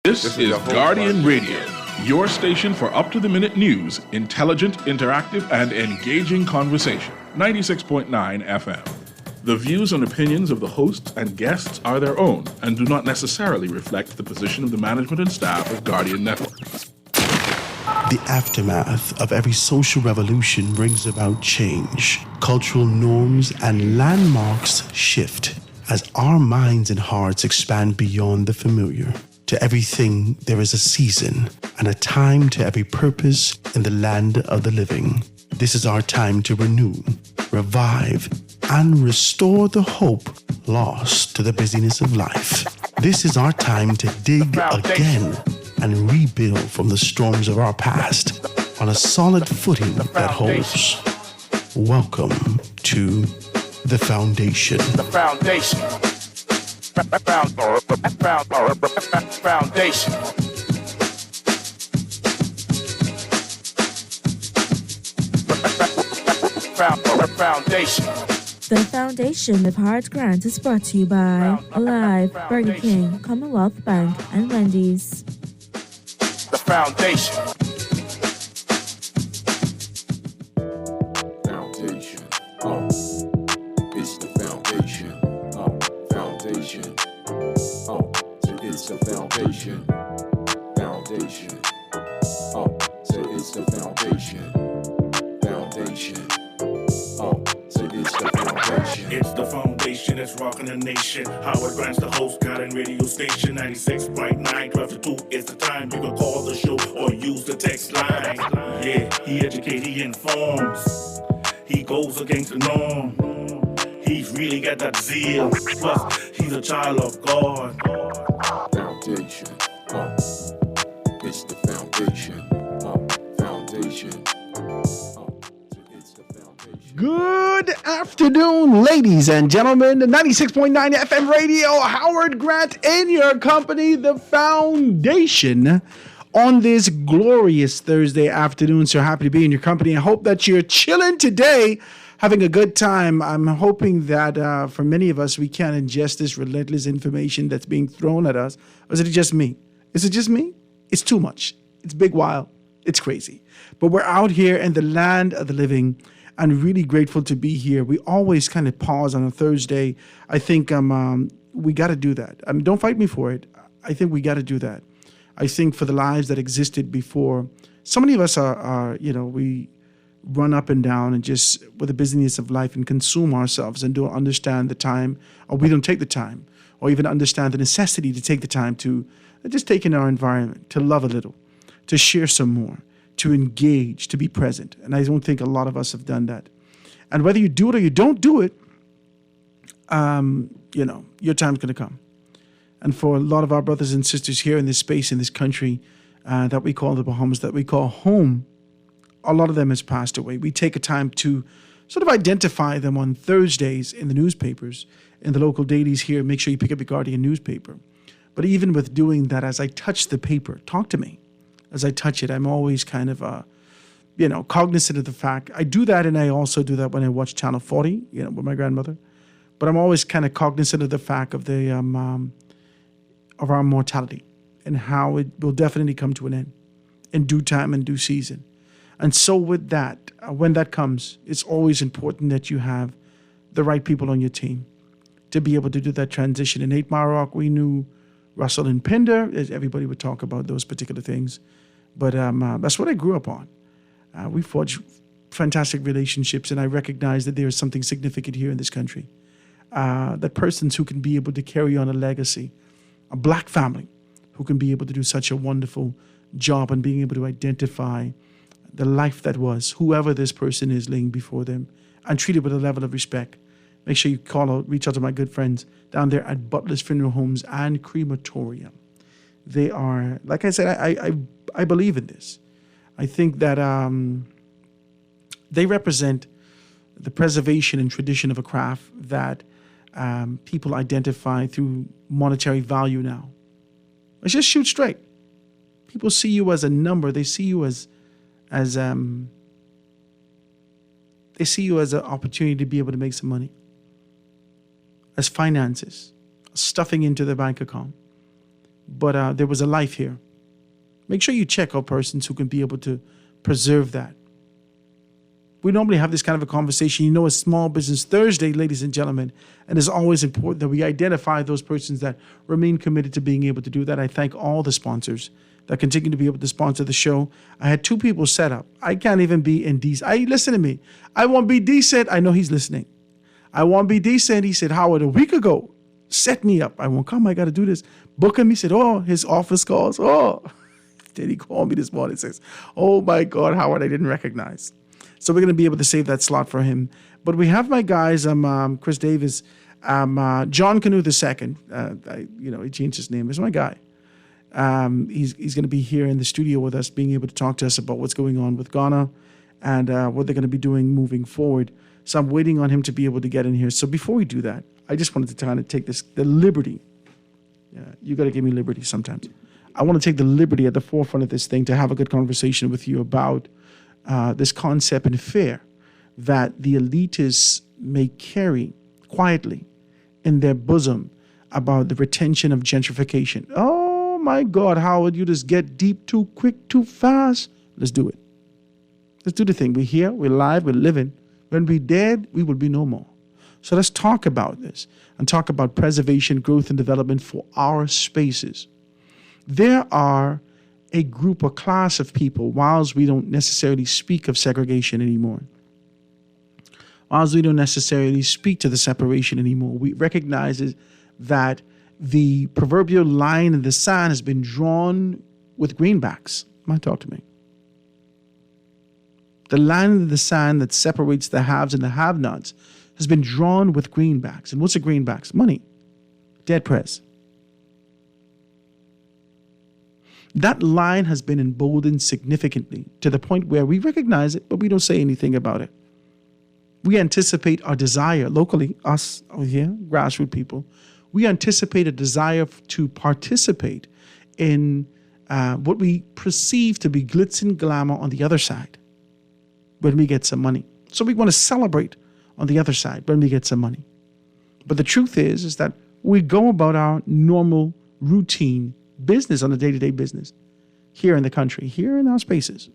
This is Guardian Radio, your station for up-to-the-minute news, intelligent, interactive, and engaging conversation. 96.9 FM. The views and opinions of the hosts and guests are their own and do not necessarily reflect the position of the management and staff of Guardian Network. The aftermath of every social revolution brings about change. Cultural norms and landmarks shift as our minds and hearts expand beyond the familiar. To everything there is a season and a time to every purpose in the land of the living. This is our time to renew, revive, and restore the hope lost to the busyness of life. This is our time to dig again and rebuild from the storms of our past on a solid footing that holds. Welcome to The Foundation. The Foundation. Foundation. Foundation. The Foundation with Hart Grant is brought to you by Alive, Burger King, Commonwealth Bank, and Wendy's. The Foundation. Foundation. It's the foundation. Foundation. So it's the foundation. Foundation. So it's the foundation. Foundation. So it's the foundation. It's the foundation that's rocking the nation. Howard Grant's the host, Guardian Radio Station 96.9, 12 to 2 is the time. You can call the show or use the text line. Yeah, he educates, he informs. He goes against the norm. He's really got that zeal. Plus, he's a child of God. Foundation. It's the foundation. Foundation. Good afternoon, ladies and gentlemen. 96.9 FM radio, Howard Grant in your company, The Foundation, on this glorious Thursday afternoon. So happy to be in your company. I hope that you're chilling today, having a good time. I'm hoping that for many of us, we can't ingest this relentless information that's being thrown at us. Or is it just me? Is it just me? It's too much. It's big, wild. It's crazy. But we're out here in the land of the living. I'm really grateful to be here. We always kind of pause on a Thursday. I think we got to do that. I mean, don't fight me for it. I think we got to do that. I think for the lives that existed before, so many of us are we run up and down and just with the busyness of life and consume ourselves and don't understand the time, or we don't take the time, or even understand the necessity to take the time to just take in our environment, to love a little, to share some more, to engage, to be present. And I don't think a lot of us have done that. And whether you do it or you don't do it, your time's going to come. And for a lot of our brothers and sisters here in this space, in this country that we call the Bahamas, that we call home, a lot of them has passed away. We take a time to sort of identify them on Thursdays in the newspapers, in the local dailies here. Make sure you pick up your Guardian newspaper. But even with doing that, as I touch the paper, talk to me. As I touch it, I'm always kind of, cognizant of the fact. I do that, and I also do that when I watch Channel 40, with my grandmother. But I'm always kind of cognizant of the fact of the of our mortality and how it will definitely come to an end in due time and due season. And so with that, when that comes, it's always important that you have the right people on your team to be able to do that transition. In 8 Mile Rock, we knew Russell and Pinder, as everybody would talk about those particular things. But that's what I grew up on. We forged fantastic relationships, and I recognize that there is something significant here in this country. That persons who can be able to carry on a legacy, a black family who can be able to do such a wonderful job and being able to identify the life that was, whoever this person is laying before them, and treat it with a level of respect. Make sure you reach out to my good friends down there at Butler's Funeral Homes and Crematorium. They are, like I said, I believe in this. I think that they represent the preservation and tradition of a craft that people identify through monetary value now. Let's just shoot straight. People see you as a number. They see you as they see you as an opportunity to be able to make some money, as finances, stuffing into their bank account. but there was a life here. Make sure you check out persons who can be able to preserve that. We normally have this kind of a conversation. You know, it's Small Business Thursday, ladies and gentlemen, and it's always important that we identify those persons that remain committed to being able to do that. I thank all the sponsors that continue to be able to sponsor the show. I had 2 people set up. I can't even be indecent. Listen to me. I won't be decent. I know he's listening. I won't be decent. He said, Howard, a week ago, set me up. I won't come. I got to do this. Book him. He said, his office calls. Then he called me this morning and says, oh my God, Howard, I didn't recognize. So we're going to be able to save that slot for him. But we have my guys, Chris Davis, John Canoe II. He changed his name. He's my guy. He's going to be here in the studio with us, being able to talk to us about what's going on with Ghana and what they're going to be doing moving forward. So I'm waiting on him to be able to get in here. So before we do that, I just wanted to kind of take the liberty. You got to give me liberty sometimes. I want to take the liberty at the forefront of this thing to have a good conversation with you about this concept and fear that the elitists may carry quietly in their bosom about the retention of gentrification. Oh my God, Howard, you just get deep too quick, too fast. Let's do it. Let's do the thing. We're here, we're live, we're living. When we're dead, we will be no more. So let's talk about this and talk about preservation, growth, and development for our spaces. There are a group or class of people, whilst we don't necessarily speak of segregation anymore, whilst we don't necessarily speak to the separation anymore, we recognize that the proverbial line in the sand has been drawn with greenbacks. Talk to me. The line in the sand that separates the haves and the have-nots has been drawn with greenbacks. And what's a greenbacks? Money. Dead press. That line has been emboldened significantly to the point where we recognize it, but we don't say anything about it. We anticipate our desire, locally, us over here, grassroots people, we anticipate a desire to participate in what we perceive to be glitz and glamour on the other side when we get some money. So we want to celebrate on the other side when we get some money. But the truth is that we go about our normal routine business on a day-to-day business here in the country, here in our spaces.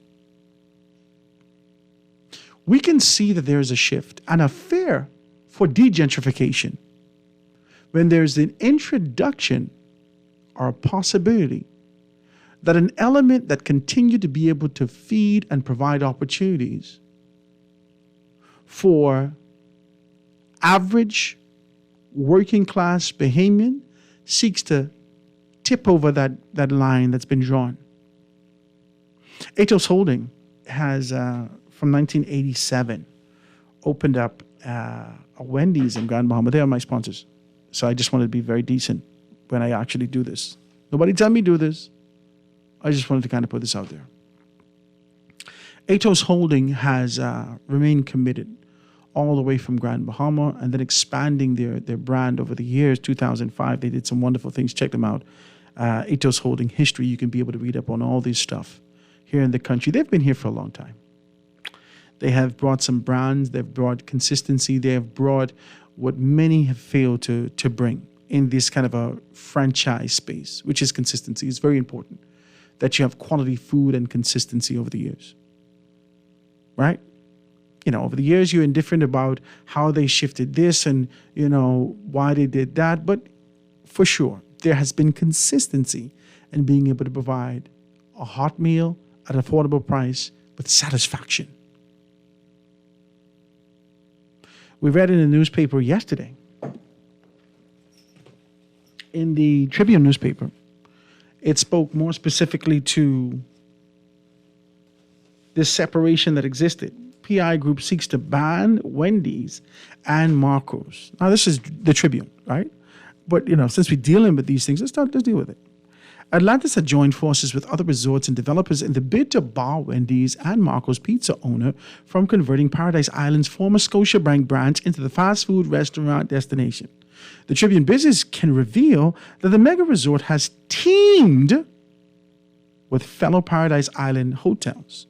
We can see that there is a shift and a fear for degentrification when there's an introduction or a possibility that an element that continued to be able to feed and provide opportunities for average working class Bahamian seeks to tip over that line that's been drawn. Atos Holding has, from 1987, opened up a Wendy's in Grand Bahama. They are my sponsors. So I just wanted to be very decent when I actually do this. Nobody tell me do this. I just wanted to kind of put this out there. Atos Holding has remained committed all the way from Grand Bahama and then expanding their brand over the years. 2005, they did some wonderful things. Check them out. Atos Holding history. You can be able to read up on all this stuff here in the country. They've been here for a long time. They have brought some brands. They've brought consistency. They have brought what many have failed to bring in this kind of a franchise space, which is consistency. It's very important that you have quality food and consistency over the years, right? Over the years, you're indifferent about how they shifted this and, why they did that. But for sure, there has been consistency in being able to provide a hot meal at an affordable price with satisfaction. We read in the newspaper yesterday, in the Tribune newspaper, it spoke more specifically to this separation that existed. PI Group seeks to ban Wendy's and Marco's. Now, this is the Tribune, right? But, since we're dealing with these things, let's deal with it. Atlantis had joined forces with other resorts and developers in the bid to bar Wendy's and Marco's Pizza owner from converting Paradise Island's former Scotiabank branch into the fast food restaurant destination. The Tribune Business can reveal that the mega resort has teamed with fellow Paradise Island hotels,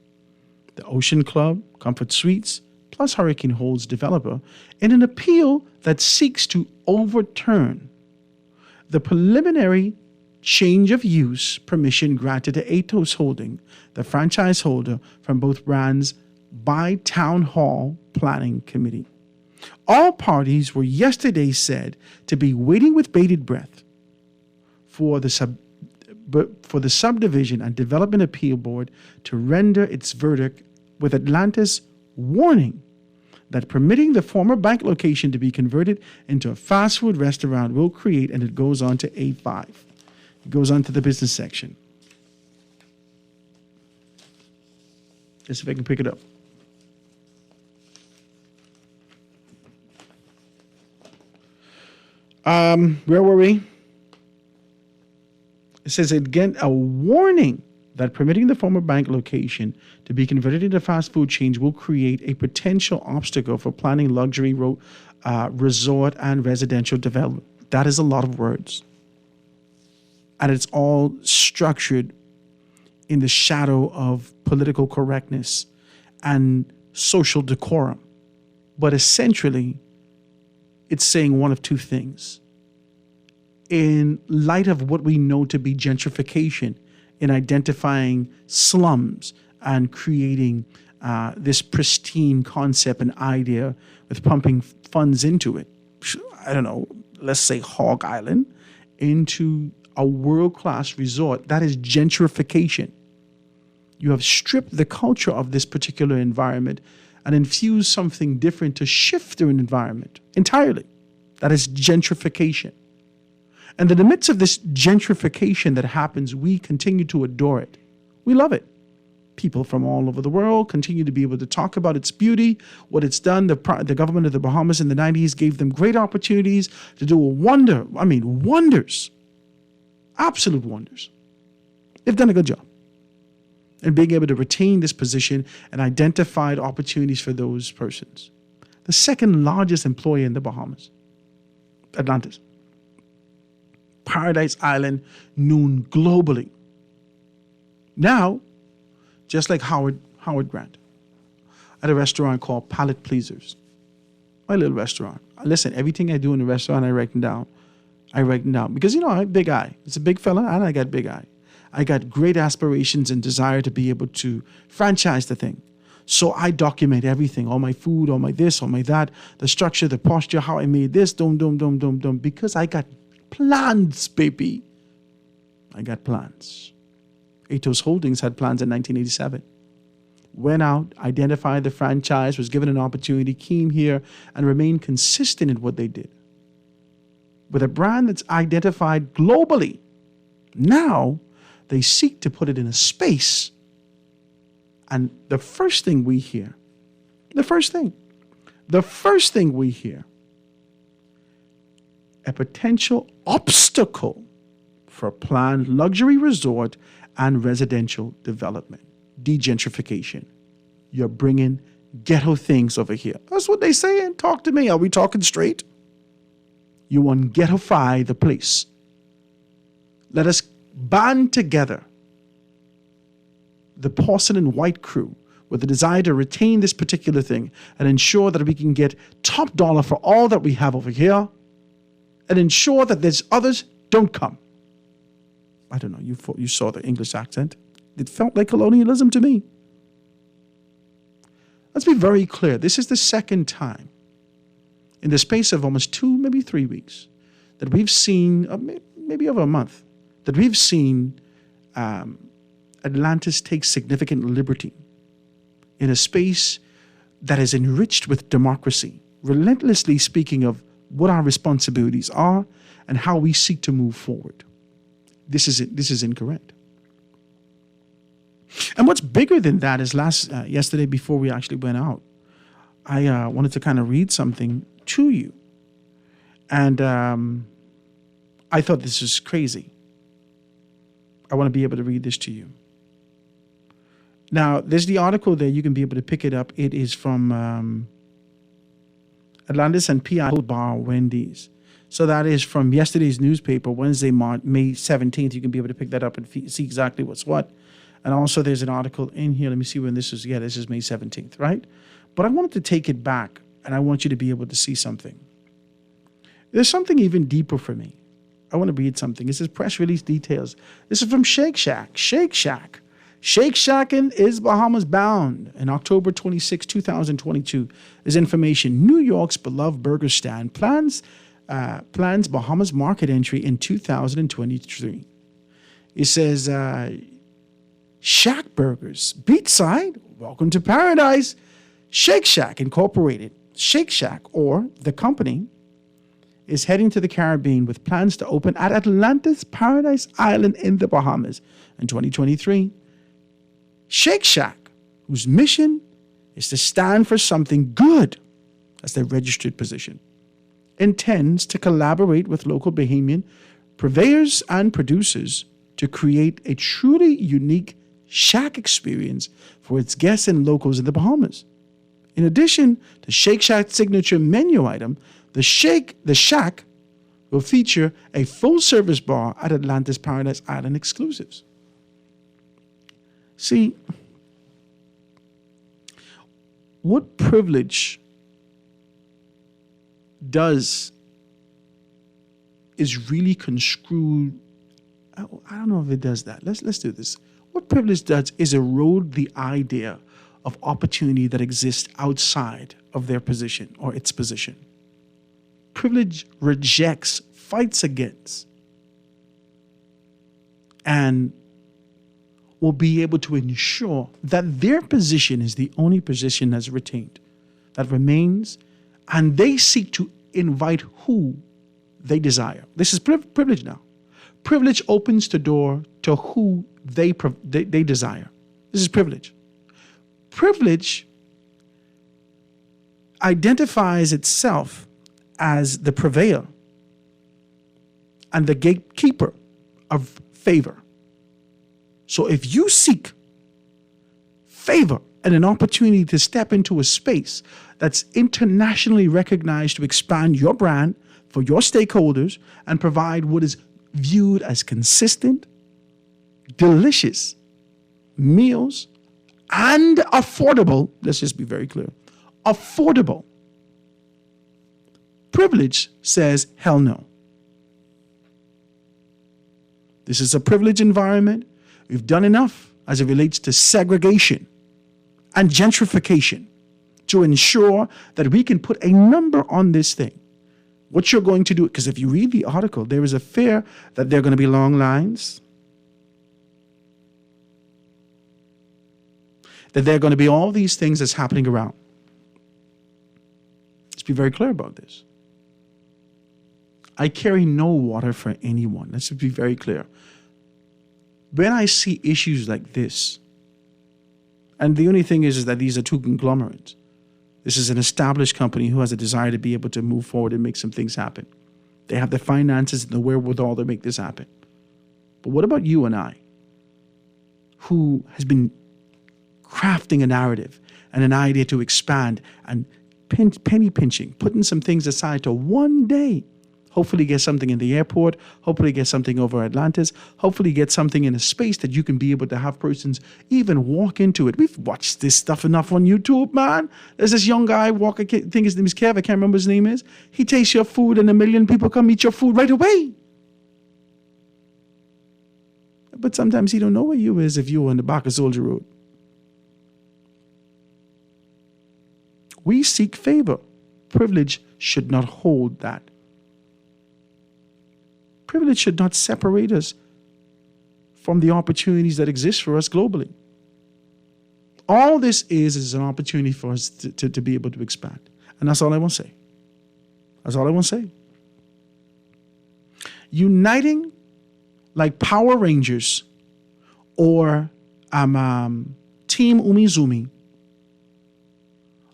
the Ocean Club, Comfort Suites, plus Hurricane Hold's developer, in an appeal that seeks to overturn the preliminary change of use permission granted to Atos Holding, the franchise holder, from both brands by Town Hall Planning Committee. All parties were yesterday said to be waiting with bated breath for the Subdivision and Development Appeal Board to render its verdict, with Atlantis warning that permitting the former bank location to be converted into a fast food restaurant will create, and it goes on to A5. It goes on to the business section. Let's see if I can pick it up. Where were we? It says again, a warning that permitting the former bank location to be converted into fast food chains will create a potential obstacle for planning luxury resort and residential development. That is a lot of words. And it's all structured in the shadow of political correctness and social decorum. But essentially, it's saying one of two things. In light of what we know to be gentrification, in identifying slums and creating this pristine concept and idea with pumping funds into it, I don't know, let's say Hog Island, into a world-class resort, that is gentrification. You have stripped the culture of this particular environment and infused something different to shift their environment entirely. That is gentrification. And in the midst of this gentrification that happens, we continue to adore it. We love it. People from all over the world continue to be able to talk about its beauty, what it's done. The government of the Bahamas in the 90s gave them great opportunities to do wonders. Absolute wonders. They've done a good job in being able to retain this position and identified opportunities for those persons. The second largest employer in the Bahamas, Atlantis. Paradise Island, known globally. Now, just like Howard Grant, at a restaurant called Palate Pleasers, my little restaurant. Listen, everything I do in the restaurant, I write them down. Because, I have big eye. It's a big fella, and I got big eye. I got great aspirations and desire to be able to franchise the thing. So I document everything, all my food, all my this, all my that, the structure, the posture, how I made this, because I got plans, baby. I got plans. Atos Holdings had plans in 1987. Went out, identified the franchise, was given an opportunity, came here, and remained consistent in what they did. With a brand that's identified globally, now they seek to put it in a space. And the first thing we hear, a potential obstacle for planned luxury resort and residential development, degentrification. You're bringing ghetto things over here. That's what they saying. Talk to me. Are we talking straight? You want to ghettoify the place. Let us band together, the porcelain white crew, with the desire to retain this particular thing and ensure that we can get top dollar for all that we have over here and ensure that there's others don't come. I don't know, you saw the English accent. It felt like colonialism to me. Let's be very clear. This is the second time in the space of almost 2, maybe 3 weeks that we've seen, maybe over a month, that we've seen Atlantis take significant liberty in a space that is enriched with democracy, relentlessly speaking of what our responsibilities are and how we seek to move forward. This is incorrect. And what's bigger than that is yesterday before we actually went out, I wanted to kind of read something to you. And I thought this was crazy. I want to be able to read this to you. Now, there's the article there. You can be able to pick it up. It is from Atlantis and P.I. Bar Wendy's. So that is from yesterday's newspaper, Wednesday, May 17th. You can be able to pick that up and see exactly what's what. And also there's an article in here. Let me see when this is. Yeah, this is May 17th, right? But I wanted to take it back, and I want you to be able to see something. There's something even deeper for me I want to read something. This is press release details. This is from Shake Shack. Shake Shack. Shake Shack is Bahamas bound. In October 26, 2022, is information. New York's beloved burger stand plans Bahamas market entry in 2023. It says, Shack Burgers, Beachside, welcome to paradise. Shake Shack Incorporated, Shake Shack, or the company, is heading to the Caribbean with plans to open at Atlantis Paradise Island in the Bahamas in 2023. Shake Shack, whose mission is to stand for something good as their registered position, intends to collaborate with local Bahamian purveyors and producers to create a truly unique Shack experience for its guests and locals in the Bahamas. In addition to Shake Shack's signature menu item, the Shack will feature a full-service bar at Atlantis Paradise Island exclusives. See, what privilege does is really construed. I don't know if it does that. Let's do this. What privilege does is erode the idea of opportunity that exists outside of their position or its position. Privilege rejects, fights against, and will be able to ensure that their position is the only position that's retained, that remains, and they seek to invite who they desire. This is privilege now. Privilege opens the door to who they desire. This is privilege. Privilege identifies itself as the purveyor and the gatekeeper of favor. So if you seek favor and an opportunity to step into a space that's internationally recognized to expand your brand for your stakeholders and provide what is viewed as consistent, delicious meals and affordable, let's just be very clear, affordable. Privilege says, hell no. This is a privileged environment. We've done enough as it relates to segregation and gentrification to ensure that we can put a number on this thing. What you're going to do, because if you read the article, there is a fear that there are going to be long lines, that there are going to be all these things that's happening around. Let's be very clear about this. I carry no water for anyone. Let's be very clear. When I see issues like this, and the only thing is that these are two conglomerates. This is an established company who has a desire to be able to move forward and make some things happen. They have the finances and the wherewithal to make this happen. But what about you and I, who has been crafting a narrative and an idea to expand and penny pinching, putting some things aside to one day hopefully get something in the airport, hopefully get something over Atlantis, hopefully get something in a space that you can be able to have persons even walk into it. We've watched this stuff enough on YouTube, man. There's this young guy walk, I think his name is Kev, I can't remember his name is. He tastes your food and 1 million people come eat your food right away. But sometimes he don't know where you is if you're on the back of Soldier Road. We seek favor. Privilege should not hold that. Privilege should not separate us from the opportunities that exist for us globally. All this is an opportunity for us to be able to expand. And that's all I want to say. That's all I want to say. Uniting like Power Rangers or Team Umizoomi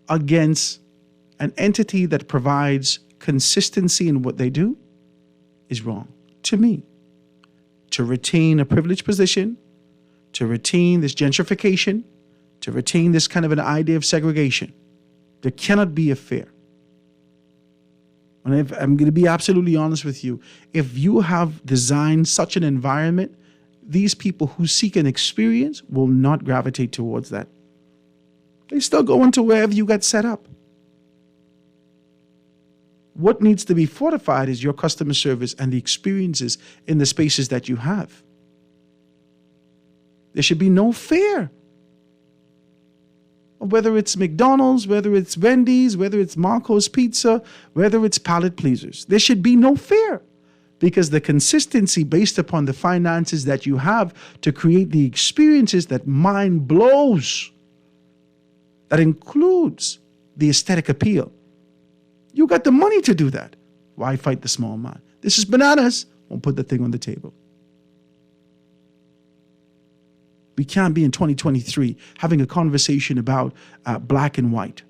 against an entity that provides consistency in what they do is wrong. To me, to retain a privileged position, to retain this gentrification, to retain this kind of an idea of segregation, there cannot be a fair. And if I'm going to be absolutely honest with you, if you have designed such an environment, these people who seek an experience will not gravitate towards that. They still go into wherever you got set up. What needs to be fortified is your customer service and the experiences in the spaces that you have. There should be no fear. Whether it's McDonald's, whether it's Wendy's, whether it's Marco's Pizza, whether it's palate pleasers, there should be no fear, because the consistency based upon the finances that you have to create the experiences that mind blows, that includes the aesthetic appeal. You got the money to do that. Why fight the small man? This is bananas. Won't put the thing on the table. We can't be in 2023 having a conversation about black and white.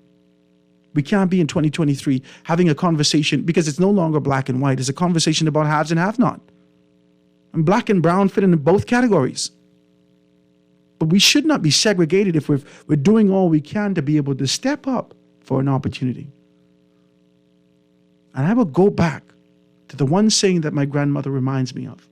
We can't be in 2023 having a conversation, because it's no longer black and white. It's a conversation about haves and have-not. And black and brown fit in both categories. But we should not be segregated if we're doing all we can to be able to step up for an opportunity. And I will go back to the one saying that my grandmother reminds me of.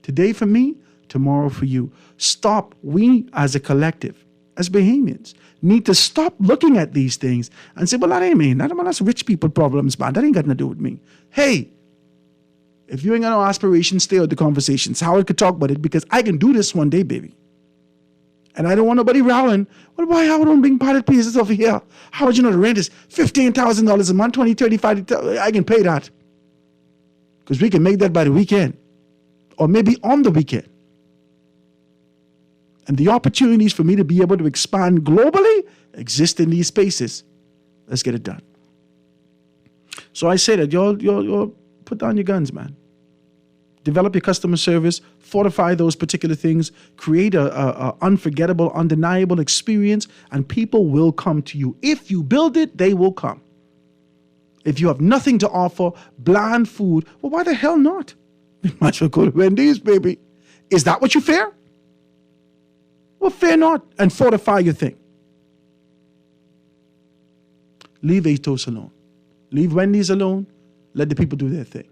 Today for me, tomorrow for you. Stop. We as a collective, as Bahamians, need to stop looking at these things and say, well, that ain't me. That's rich people problems, man. That ain't got nothing to do with me. Hey, if you ain't got no aspirations, stay out the conversations. Howard could talk about it, because I can do this one day, baby. And I don't want nobody rowing. Well, why Howard don't bring pilot pieces over here? Howard, the rent is $15,000 a month, $20, $35. I can pay that. Because we can make that by the weekend. Or maybe on the weekend. And the opportunities for me to be able to expand globally exist in these spaces. Let's get it done. So I say that y'all put down your guns, man. Develop your customer service, fortify those particular things, create a unforgettable, undeniable experience, and people will come to you. If you build it, they will come. If you have nothing to offer, bland food, well, why the hell not? You might as well go to Wendy's, baby. Is that what you fear? Well, fear not, and fortify your thing. Leave Atos alone. Leave Wendy's alone. Let the people do their thing.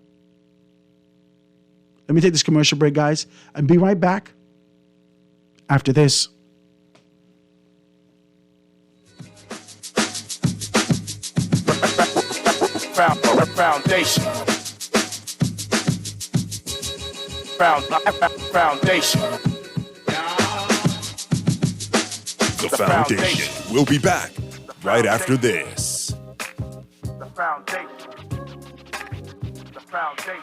Let me take this commercial break, guys, and be right back after this. Foundation. Foundation. The Foundation. We'll be back right after this. The Foundation. The Foundation.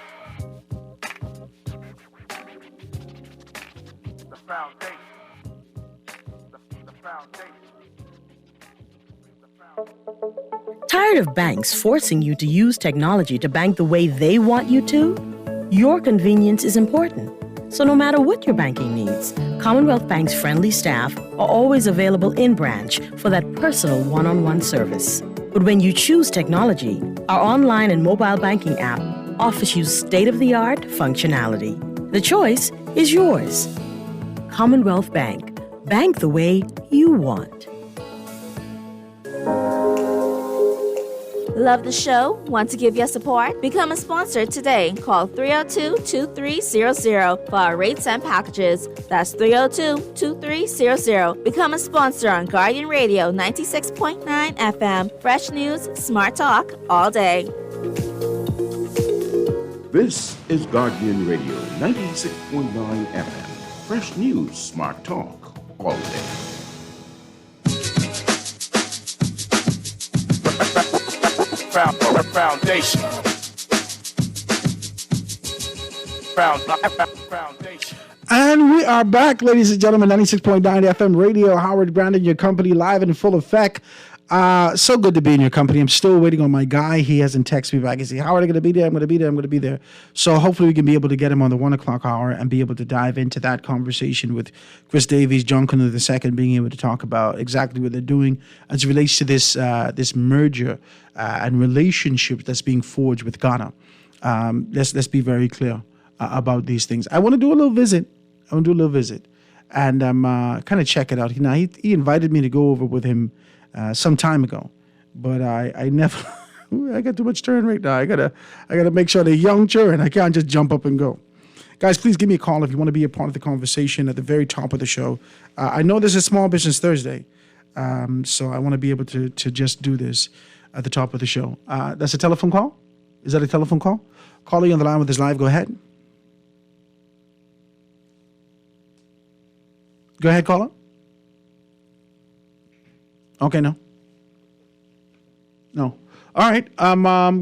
The Foundation. The Foundation. Tired of banks forcing you to use technology to bank the way they want you to? Your convenience is important. So no matter what your banking needs, Commonwealth Bank's friendly staff are always available in branch for that personal one-on-one service. But when you choose technology, our online and mobile banking app offers you state-of-the-art functionality. The choice is yours. Commonwealth Bank. Bank the way you want. Love the show? Want to give your support? Become a sponsor today. Call 302-2300 for our rates and packages. That's 302-2300. Become a sponsor on Guardian Radio 96.9 FM. Fresh news, smart talk, all day. This is Guardian Radio 96.9 FM. Fresh news, smart talk, all day. Foundation. Foundation. And we are back, ladies and gentlemen. 96.9 FM radio. Howard Grant in your company, live and in full effect. So good to be in your company. I'm still waiting on my guy. He hasn't texted me back. He said, Howard, I'm going to be there. I'm going to be there. I'm going to be there. So hopefully we can be able to get him on the 1 o'clock hour and be able to dive into that conversation with Chris Davies, John Connor II, being able to talk about exactly what they're doing as it relates to this this merger and relationship that's being forged with Ghana. Let's be very clear about these things. I want to do a little visit. And kind of check it out. Now, he invited me to go over with him some time ago, but I never. I got too much churn right now. I gotta make sure they're young churn. I can't just jump up and go. Guys, please give me a call if you want to be a part of the conversation at the very top of the show. I know this is Small Business Thursday, so I want to be able to just do this at the top of the show. That's a telephone call, Is that a telephone call? Caller, you on the line with us live. Go ahead. Go ahead, caller. Okay, no. No. All right.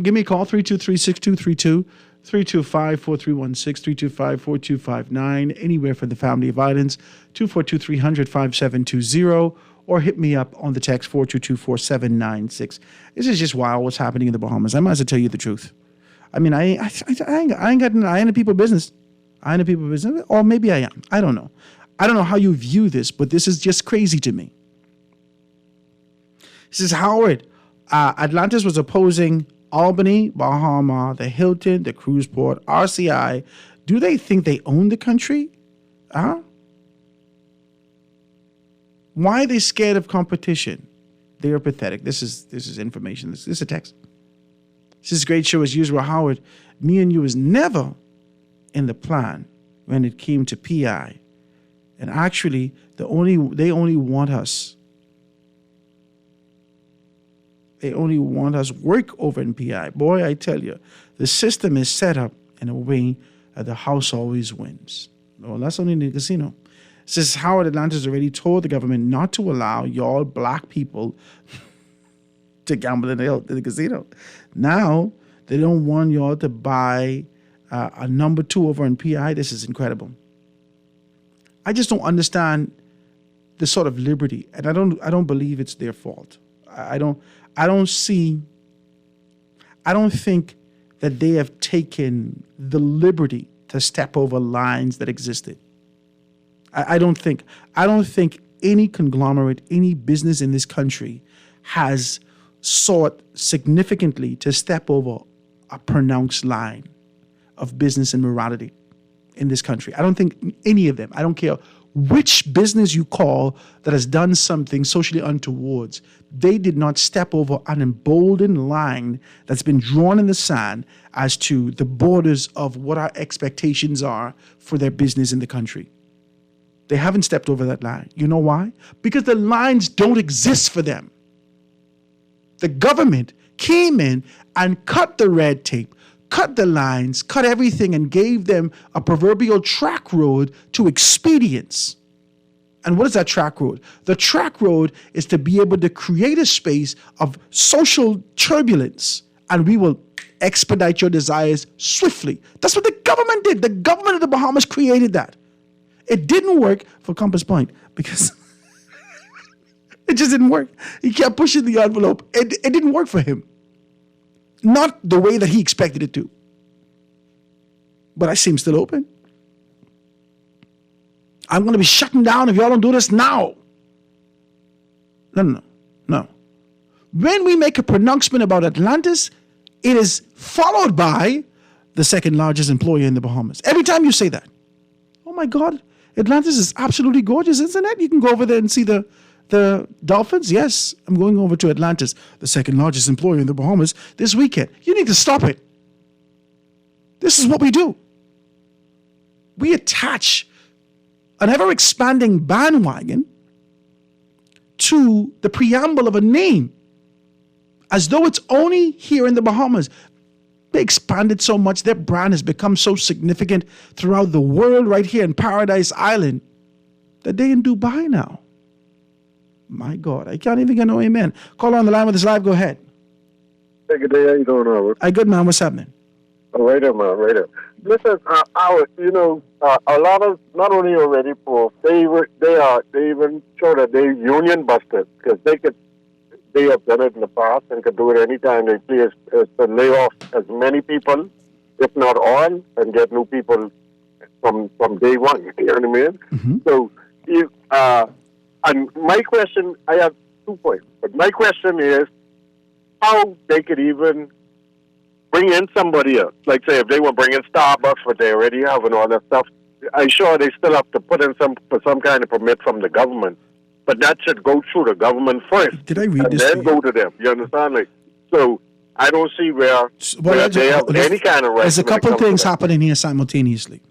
Give me a call, 323-6232, 325-4316, 325-4259, anywhere for the family of violence, 242-300-5720, or hit me up on the text 422-4796. This is just wild what's happening in the Bahamas. I might as well tell you the truth. I mean, I ain't got an eye in the people business. Eye in the people business, or maybe I am. I don't know. I don't know how you view this, but this is just crazy to me. This is Howard. Atlantis was opposing Albany, Bahama, the Hilton, the cruise port, RCI. Do they think they own the country? Why are they scared of competition? They are pathetic. This is information. This is a text. This is a great show as usual, Howard. Me and you was never in the plan when it came to PI. And actually, they only want us. They only want us work over in PI. Boy, I tell you, the system is set up in a way that the house always wins. Well, that's only in the casino. Says Howard Atlantis already told the government not to allow y'all black people to gamble in the casino. Now, they don't want y'all to buy a number 2 over in PI. This is incredible. I just don't understand the sort of liberty, and I don't believe it's their fault. I don't think that they have taken the liberty to step over lines that existed. I don't think any conglomerate, any business in this country has sought significantly to step over a pronounced line of business and morality in this country. I don't think any of them, I don't care which business you call that has done something socially untowards, they did not step over an emboldened line that's been drawn in the sand as to the borders of what our expectations are for their business in the country. They haven't stepped over that line. You know why? Because the lines don't exist for them. The government came in and cut the red tape, cut the lines, cut everything, and gave them a proverbial track road to expedience. And what is that track road? The track road is to be able to create a space of social turbulence, and we will expedite your desires swiftly. That's what the government did. The government of the Bahamas created that. It didn't work for Compass Point because it just didn't work. He kept pushing the envelope. It didn't work for him. Not the way that he expected it to. But I see him still open. I'm going to be shutting down if y'all don't do this now. No. When we make a pronouncement about Atlantis, it is followed by the second largest employer in the Bahamas. Every time you say that. Oh my God, Atlantis is absolutely gorgeous, isn't it? You can go over there and see the dolphins. Yes, I'm going over to Atlantis, the second largest employer in the Bahamas, this weekend. You need to stop it. This is what we do. We attach an ever-expanding bandwagon to the preamble of a name as though it's only here in the Bahamas. They expanded so much, their brand has become so significant throughout the world right here in Paradise Island that they're in Dubai now. My God, I can't even get no amen. Call on the line with us live, go ahead. Hey, good day, how you doing, Howard? Hey, good, man, what's happening? Oh, right there, man, right there. Listen, Howard, a lot of, not only already poor, they even show that they union busted because they have done it in the past and could do it anytime they please, is to lay off as many people, if not all, and get new people from day one. You know what I mean? Mm-hmm. So, and my question, I have 2 points, but my question is how they could even bring in somebody else. Like, say, if they were bringing Starbucks, but they already have and all that stuff, I'm sure they still have to put in some kind of permit from the government. But that should go through the government first. Did I read and this? And then go to them. You understand? Like, so I don't see where they have any kind of right. There's a couple of things happening here simultaneously.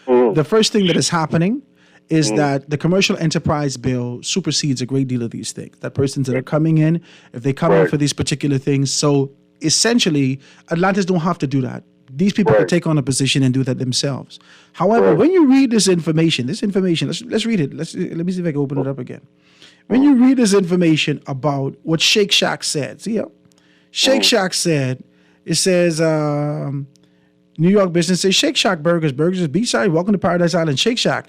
Mm. The first thing that is happening is that the commercial enterprise bill supersedes a great deal of these things. That persons that are coming in, if they come in for these particular things, so essentially, Atlantis don't have to do that. These people Right. could take on a position and do that themselves. However, Right. when you read this information, let's read it. Let me see if I can open it up again. When you read this information about what Shake Shack said, see here? Shake Shack said, it says, New York business says Shake Shack Burgers is beachside. Welcome to Paradise Island. Shake Shack,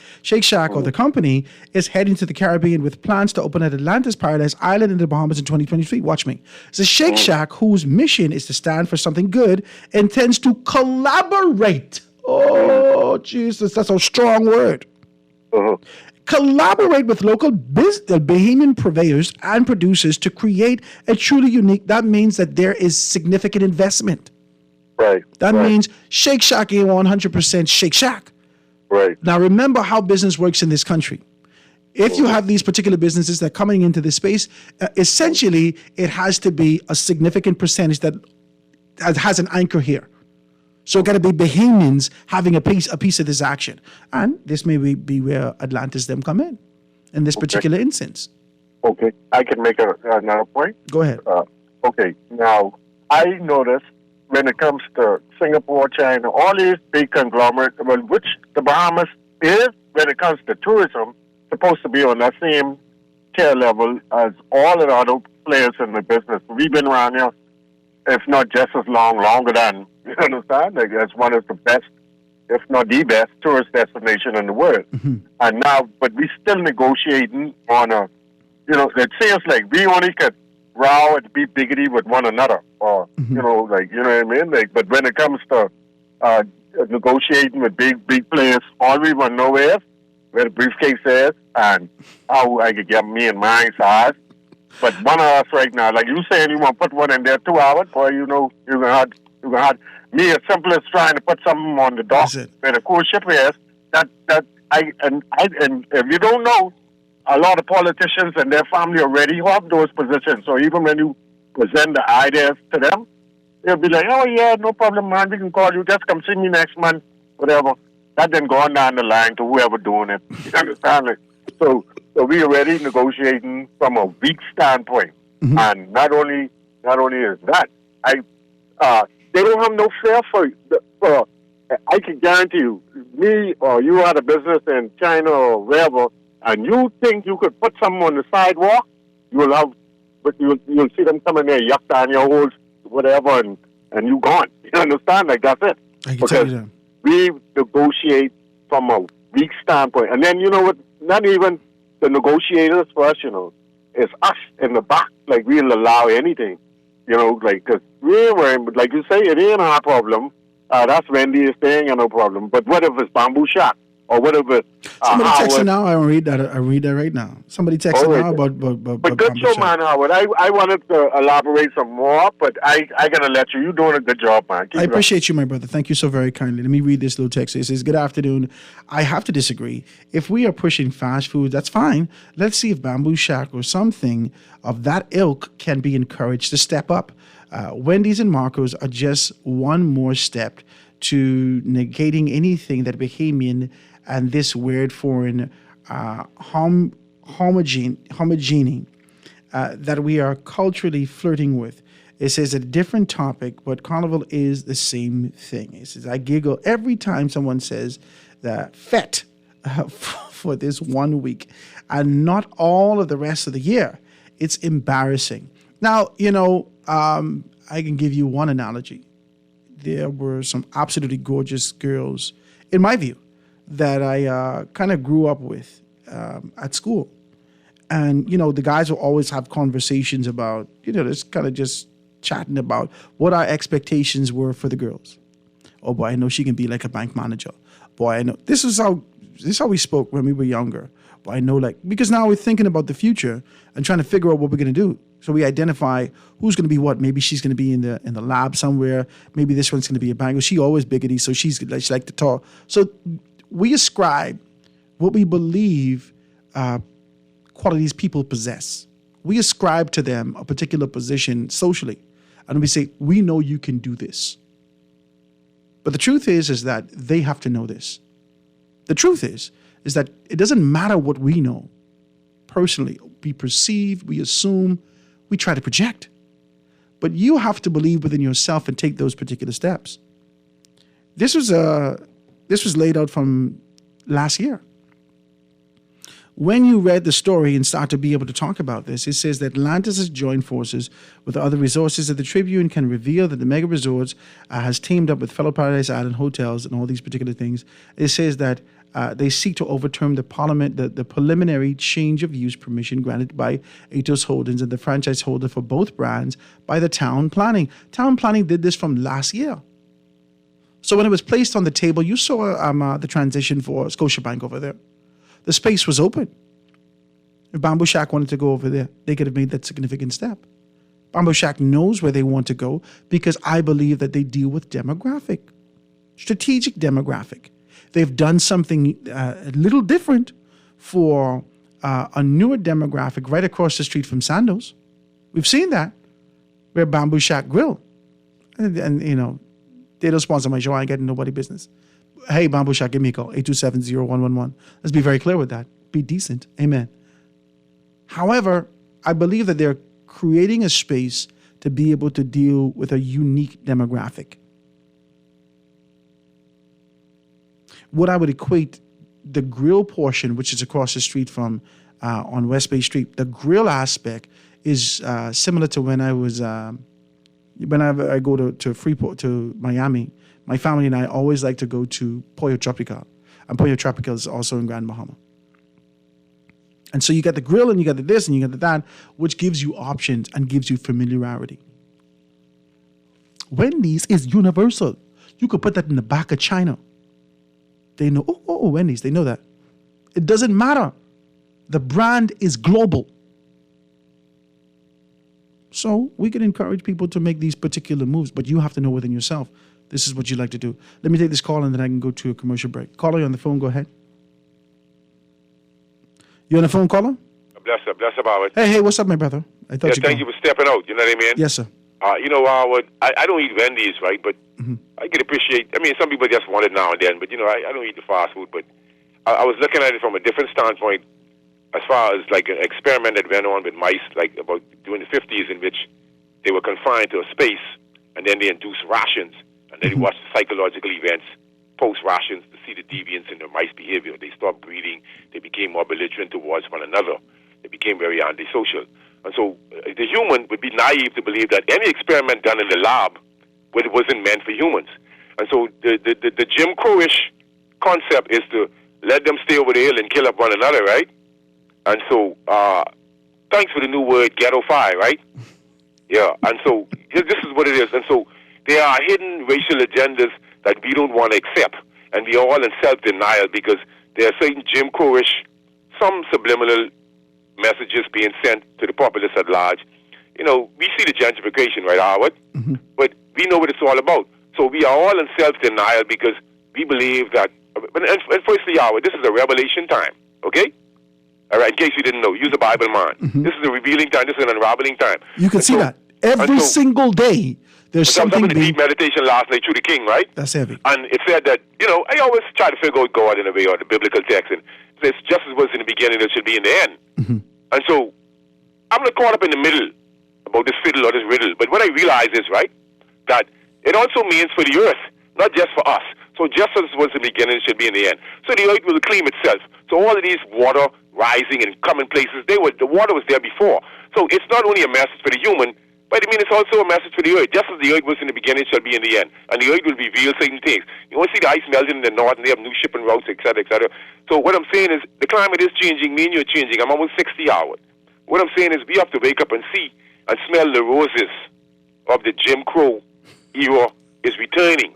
or the company, is heading to the Caribbean with plans to open at Atlantis Paradise Island in the Bahamas in 2023. Watch me. It's a Shake Shack whose mission is to stand for something good, intends to collaborate. Oh, Jesus, that's a strong word. Collaborate with local Bahamian purveyors and producers to create a truly unique. That means that there is significant investment. Right. That means Shake Shack ain't 100% Shake Shack. Right. Now, remember how business works in this country. If you have these particular businesses that are coming into this space, essentially, it has to be a significant percentage that has an anchor here. So it got to be Bahamians having a piece of this action. And this may be where Atlantis them come in this particular instance. Okay. I can make another point. Go ahead. Okay. Now, I noticed when it comes to Singapore, China, all these big conglomerates, well, which the Bahamas is, when it comes to tourism, supposed to be on that same tier level as all of the other players in the business. We've been around here, if not just as long, longer than, you understand? Like, as one of the best, if not the best, tourist destination in the world. And now, but we still negotiating on a, it seems like we only could row and be biggity with one another, or you know what I mean. Like, but when it comes to negotiating with big players, all we want to know is where the briefcase is and how I could get me and mine size. But one of us right now, like you saying, you want to put one in there 2 hours, boy, you're gonna have me as simple as trying to put something on the dock where the cruise ship is. And if you don't know, a lot of politicians and their family already have those positions. So even when you present the ideas to them, they'll be like, oh, yeah, no problem, man. We can call you. Just come see me next month, whatever. That then going down the line to whoever doing it. You understand? Like, so we already negotiating from a weak standpoint. And not only is that, they don't have no fear for I can guarantee you, me or you had a business in China or wherever, and you think you could put something on the sidewalk, you'll see them coming there, yuck down your holes, whatever, and you gone. You understand? Like, that's it. I can tell you that. We negotiate from a weak standpoint. And then, you know what, not even the negotiators for us, it's us in the back. Like, we'll allow anything, like, because we ain't worrying, but like you say, it ain't our problem. That's Wendy's thing, and no problem. But what if it's Bamboo Shack? Or what if it's somebody Howard? texting now. I read that right now. Somebody texting now about But good show, man, Howard. I wanted to elaborate some more, but I gotta let you. You're doing a good job, man. I appreciate you, my brother. Thank you so very kindly. Let me read this little text. It says, good afternoon. I have to disagree. If we are pushing fast food, that's fine. Let's see if Bamboo Shack or something of that ilk can be encouraged to step up. Wendy's and Marco's are just one more step to negating anything that Bahamian and this weird foreign homogeneity that we are culturally flirting with. It says a different topic, but Carnival is the same thing. It says, I giggle every time someone says that fete for this 1 week and not all of the rest of the year. It's embarrassing. Now, I can give you one analogy. There were some absolutely gorgeous girls, in my view, that I kind of grew up with at school. And, the guys will always have conversations about, just kind of just chatting about what our expectations were for the girls. Oh, boy, I know she can be like a bank manager. Boy, I know. This is how we spoke when we were younger. Boy, I know, because now we're thinking about the future and trying to figure out what we're going to do. So we identify who's going to be what. Maybe she's going to be in the lab somewhere. Maybe this one's going to be a banker. She always biggity, so she like to talk. So we ascribe what we believe qualities people possess. We ascribe to them a particular position socially, and we say, we know you can do this. But the truth is that they have to know this. The truth is that it doesn't matter what we know personally. We perceive, we assume, we try to project. But you have to believe within yourself and take those particular steps. This was laid out from last year. When you read the story and start to be able to talk about this, it says that Atlantis has joined forces with other resources that the Tribune can reveal that the mega resorts has teamed up with fellow Paradise Island hotels and all these particular things. It says that they seek to overturn the preliminary change of use permission granted by Atos Holdings and the franchise holder for both brands by the town planning. Town planning did this from last year. So when it was placed on the table, you saw the transition for Scotiabank over there. The space was open. If Bamboo Shack wanted to go over there, they could have made that significant step. Bamboo Shack knows where they want to go because I believe that they deal with demographic, strategic demographic. They've done something a little different for a newer demographic right across the street from Sandoz. We've seen that. We're Bamboo Shack Grill. And you know, they don't sponsor my show. I ain't getting nobody business. Hey, Bamboo Shack, give me a call, 827-0111. Let's be very clear with that. Be decent. Amen. However, I believe that they're creating a space to be able to deal with a unique demographic. What I would equate the grill portion, which is across the street from on West Bay Street, the grill aspect is similar to when I was, whenever I go to Freeport, to Miami, my family and I always like to go to Pollo Tropical. And Pollo Tropical is also in Grand Bahama. And so you got the grill and you got the this and you got the that, which gives you options and gives you familiarity. Wendy's is universal. You could put that in the back of China. They know, oh, Wendy's, they know that. It doesn't matter. The brand is global. So we can encourage people to make these particular moves, but you have to know within yourself, this is what you like to do. Let me take this call and then I can go to a commercial break. Caller, you on the phone, go ahead. You on the phone, caller? Bless about it. Hey, what's up, my brother? I thought thank you for stepping out, you know what I mean? Yes, sir. You know, I don't eat Wendy's, right? But I can appreciate, I mean, some people just want it now and then, but, you know, I don't eat the fast food. But I was looking at it from a different standpoint as far as, like, an experiment that went on with mice, like, about during the 50s, in which they were confined to a space, and then they induced rations, and then they watched the psychological events post-rations to see the deviance in their mice behavior. They stopped breeding. They became more belligerent towards one another. They became very antisocial. And so the human would be naive to believe that any experiment done in the lab wasn't meant for humans. And so the Jim Crow-ish concept is to let them stay over the hill and kill up one another, right? And so thanks for the new word, ghetto-fi, right? Yeah, and so this is what it is. And so there are hidden racial agendas that we don't want to accept. And we are all in self-denial because there are certain Jim Crow-ish, some subliminal messages being sent to the populace at large. You know, we see the gentrification, right, Howard? But we know what it's all about. So we are all in self-denial because we believe that, and firstly, Howard, this is a revelation time, okay? All right, in case you didn't know, use a Bible man. This is a revealing time. This is an unraveling time. You can see that. Every single day, there's something being... deep meditation last night through the King, right? That's heavy. And it said that, you know, I always try to figure out God in a way, or the biblical text, and it says, just as was in the beginning, it should be in the end. And so, I'm not caught up in the middle about this fiddle or this riddle, but what I realize is, right, that it also means for the earth, not just for us. So just as was in the beginning, it should be in the end. So the earth will claim itself. So all of these water rising in common places, the water was there before. So it's not only a message for the human, but I mean it's also a message for the earth. Just as the earth was in the beginning, it shall be in the end. And the earth will reveal certain things. You want to see the ice melting in the north, and they have new shipping routes, etc., etc. So what I'm saying is the climate is changing, me and you're changing. I'm almost 60 hours. What I'm saying is we have to wake up and see and smell the roses of the Jim Crow era is returning.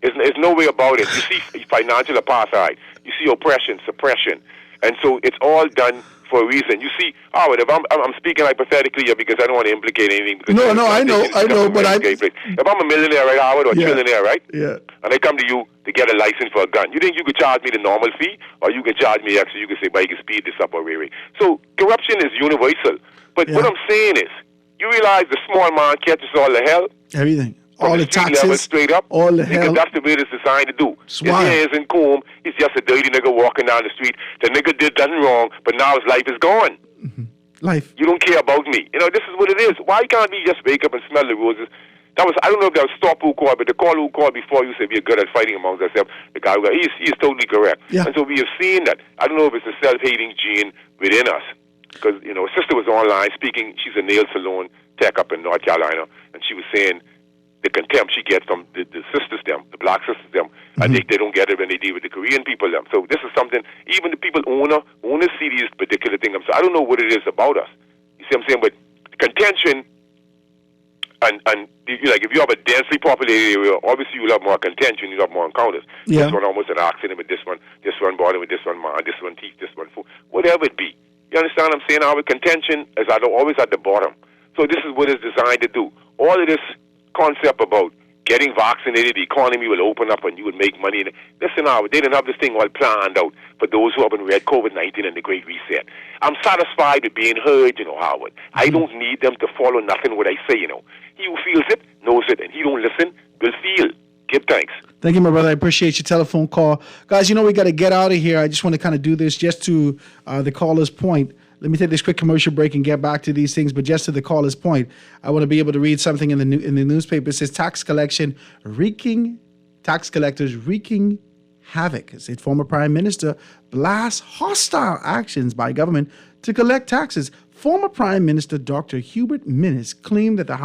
There's no way about it. You see financial apartheid. You see oppression, suppression. And so it's all done for a reason. You see, Howard, if I'm speaking hypothetically here because I don't want to implicate anything. No, I know, but if I'm a millionaire, right, Howard, or trillionaire, right? Yeah. And I come to you to get a license for a gun, you think you could charge me the normal fee, or you can charge me extra? You can say, but you can speed this up or way. So corruption is universal. But what I'm saying is, you realize the small man catches all the hell? Everything. From all the taxes, level straight up, all the because hell. that's the way it's designed to do. His hair isn't comb. He's just a dirty nigga walking down the street. The nigga did nothing wrong, but now his life is gone. Life. You don't care about me. You know, this is what it is. Why can't we just wake up and smell the roses? That was, I don't know if that was Stop who called, but the caller who called before you said we're good at fighting amongst ourselves. The guy, he is totally correct. Yeah. And so we have seen that. I don't know if it's a self-hating gene within us. Because, you know, a sister was online speaking. She's a nail salon tech up in North Carolina. And she was saying the contempt she gets from the sisters, them, the black sisters, them. And they don't get it when they deal with the Korean people, them. So this is something, even the people owners see these particular things. So I don't know what it is about us. You see what I'm saying? But contention, and like if you have a densely populated area, obviously you'll have more contention, you'll have more encounters. Yeah. This one almost an accident with this one bothering with this one, man, this one teeth, this one food, whatever it be. You understand what I'm saying? Our contention is always at the bottom. So this is what it's designed to do. All of this concept about getting vaccinated, the economy will open up and you will make money. Listen, they didn't have this thing all planned out for those who haven't read COVID-19 and the Great Reset. I'm satisfied with being heard, you know, Howard. I don't need them to follow nothing what I say, you know. He who feels it, knows it, and he don't listen, will feel. Give thanks. Thank you, my brother. I appreciate your telephone call. Guys, you know we got to get out of here. I just want to kind of do this just to the caller's point. Let me take this quick commercial break and get back to these things. But just to the caller's point, I want to be able to read something in the newspaper. It says tax collectors wreaking havoc. It said former Prime Minister blasts hostile actions by government to collect taxes. Former Prime Minister Dr. Hubert Minnis claimed in the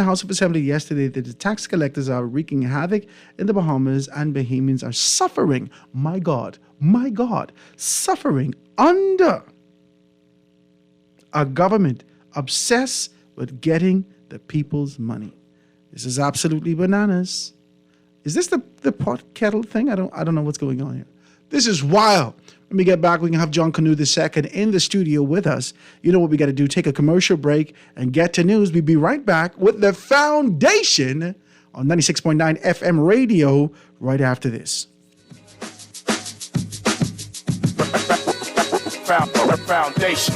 House of Assembly yesterday that the tax collectors are wreaking havoc in the Bahamas and Bahamians are suffering. My God, suffering under a government obsessed with getting the people's money. This is absolutely bananas. Is this the pot kettle thing? I don't know what's going on here. This is wild. When we get back, we can have John Canoe II in the studio with us. You know what we got to do? Take a commercial break and get to news. We'll be right back with The Foundation on 96.9 FM radio right after this. Foundation.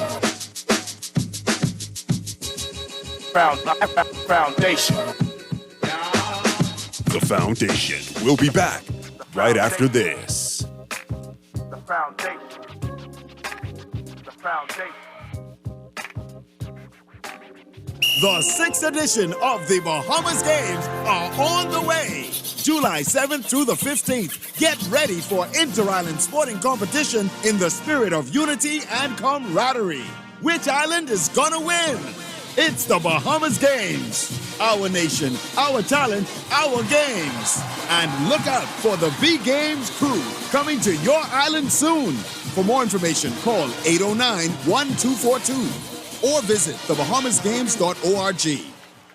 Foundation. The Foundation will be back right after this. The Foundation. The Foundation. The 6th edition of the Bahamas Games are on the way. July 7th through the 15th. Get ready for inter-island sporting competition in the spirit of unity and camaraderie. Which island is gonna win? It's the Bahamas Games. Our nation, our talent, our games. And look out for the B-Games crew coming to your island soon. For more information, call 809-1242 or visit thebahamasgames.org.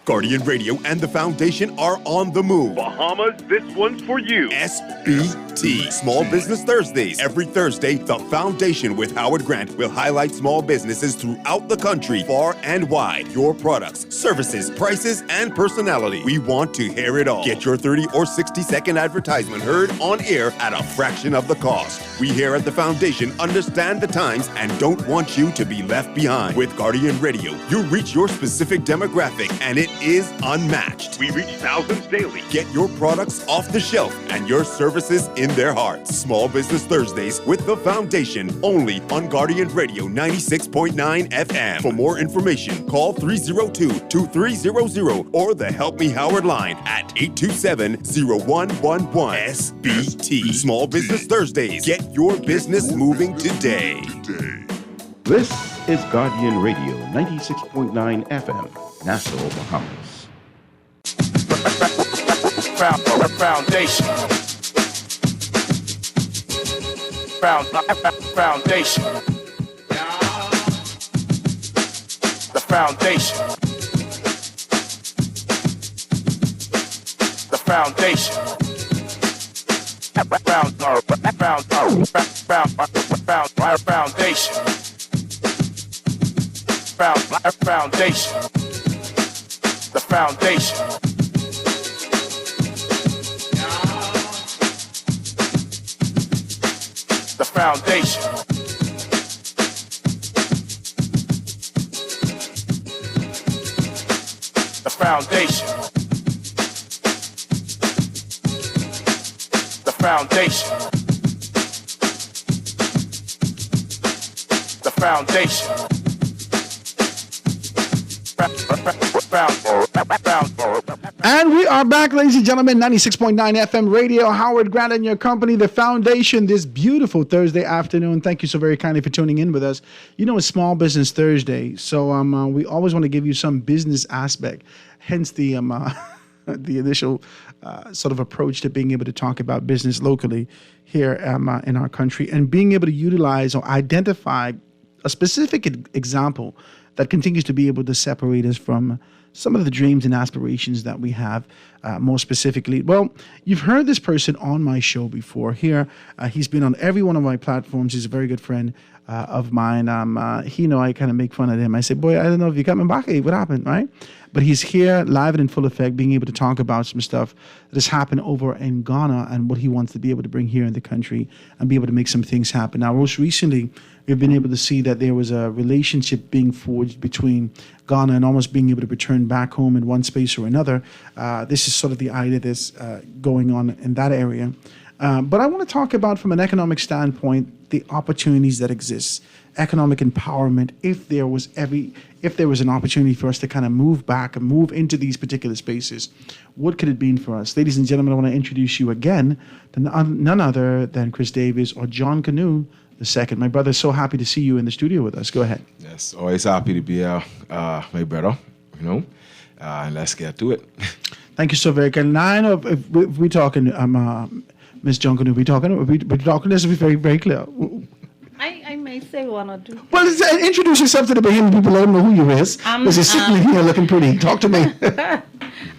Guardian Radio and the Foundation are on the move. Bahamas, this one's for you. SBT, Small Business Thursdays. Every Thursday, the Foundation with Howard Grant will highlight small businesses throughout the country, far and wide. Your products, services, prices, and personality. We want to hear it all. Get your 30 or 60-second advertisement heard on air at a fraction of the cost. We here at the Foundation understand the times and don't want you to be left behind. With Guardian Radio, you reach your specific demographic, and it is unmatched. We reach thousands daily. Get your products off the shelf and your services in their hearts. Small Business Thursdays with the Foundation, only on Guardian Radio 96.9 FM. For more information, call 302-2300 or the Help Me Howard line at 827-0111. SBT. Small Business Thursdays. Get your business moving today. This is Guardian Radio 96.9 FM, Nassau, Bahamas. Foundation. Foundation. The Foundation. The Foundation. Foundation. Foundation. The Foundation. The Foundation. The Foundation. The Foundation. The Foundation. And we are back, ladies and gentlemen, 96.9 FM radio, Howard Grant and your company, The Foundation, this beautiful Thursday afternoon. Thank you so very kindly for tuning in with us. You know, it's Small Business Thursday, so we always want to give you some business aspect, hence the the initial sort of approach to being able to talk about business locally here in our country and being able to utilize or identify a specific example that continues to be able to separate us from some of the dreams and aspirations that we have, more specifically. Well, you've heard this person on my show before. Here, he's been on every one of my platforms. He's a very good friend of mine. He know I kind of make fun of him. I say, boy, I don't know if you're coming back. Hey, what happened, right? But he's here live and in full effect, being able to talk about some stuff that has happened over in Ghana and what he wants to be able to bring here in the country and be able to make some things happen. Now, most recently, we've been able to see that there was a relationship being forged between Ghana and almost being able to return back home in one space or another. This is sort of the idea that's going on in that area. But I want to talk about, from an economic standpoint, the opportunities that exist, economic empowerment. If there was an opportunity for us to kind of move back and move into these particular spaces, what could it mean for us? Ladies and gentlemen, I want to introduce you again to none other than Chris Davis or John Canoe II. My brother, so happy to see you in the studio with us. Go ahead. Yes, always happy to be here, my brother, and let's get to it. Thank you so very much. And I know if we're talking, Miss John Canoe, we're talking, this will be very, very clear. I may say one or two. Well, introduce yourself to the Bahamian people. Let them know who you is. Because you're sitting here looking pretty. Talk to me.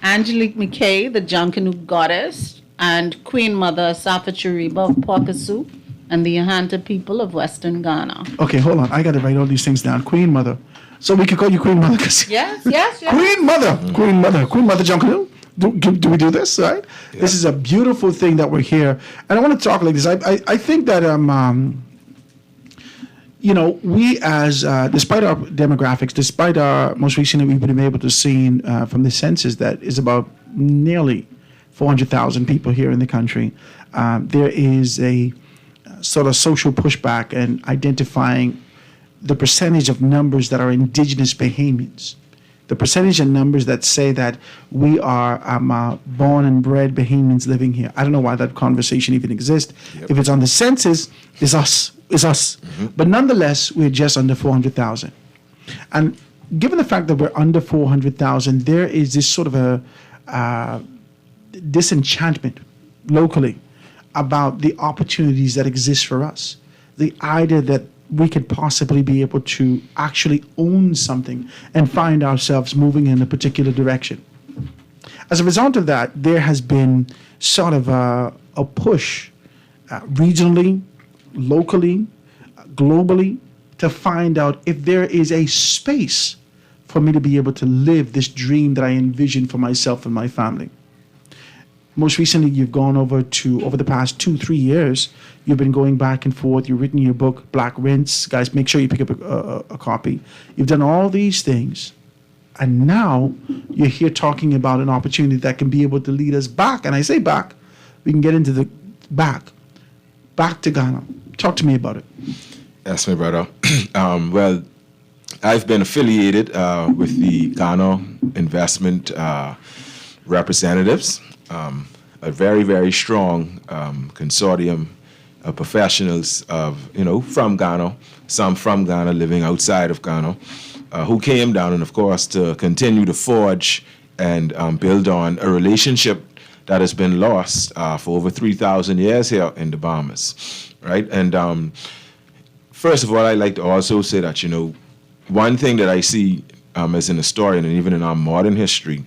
Angelique McKay, the John Canoe goddess, and Queen Mother Safa Chiriba of Pocassu, and the Ahanta people of Western Ghana. Okay, hold on. I got to write all these things down. Queen Mother. So we could call you Queen Mother. Yes. Queen Mother John Canoe. Do we do this, right? Yeah. This is a beautiful thing that we're here. And I want to talk like this. I think that, we as, despite our demographics, despite our, most recently we've been able to see from the census that is about nearly 400,000 people here in the country, there is a sort of social pushback and identifying the percentage of numbers that are indigenous Bahamians. The percentage of numbers that say that we are born and bred Bahamians living here. I don't know why that conversation even exists. Yep. If it's on the census, it's us. Mm-hmm. But nonetheless, we're just under 400,000. And given the fact that we're under 400,000, there is this sort of a disenchantment locally about the opportunities that exist for us. The idea that we could possibly be able to actually own something and find ourselves moving in a particular direction. As a result of that, there has been sort of a push regionally, locally, globally, to find out if there is a space for me to be able to live this dream that I envision for myself and my family. Most recently, you've gone over the past 2-3 years, you've been going back and forth. You've written your book, Black Rinse. Guys, make sure you pick up a copy. You've done all these things. And now you're here talking about an opportunity that can be able to lead us back. And I say back, we can get into the back to Ghana. Talk to me about it. Yes, my brother. Well, I've been affiliated with the Ghana Investment Representatives. A very, very strong consortium of professionals from Ghana, some from Ghana living outside of Ghana, who came down and, of course, to continue to forge and build on a relationship that has been lost for over 3,000 years here in the Bahamas, right? And first of all, I'd like to also say that, one thing that I see as an historian and even in our modern history,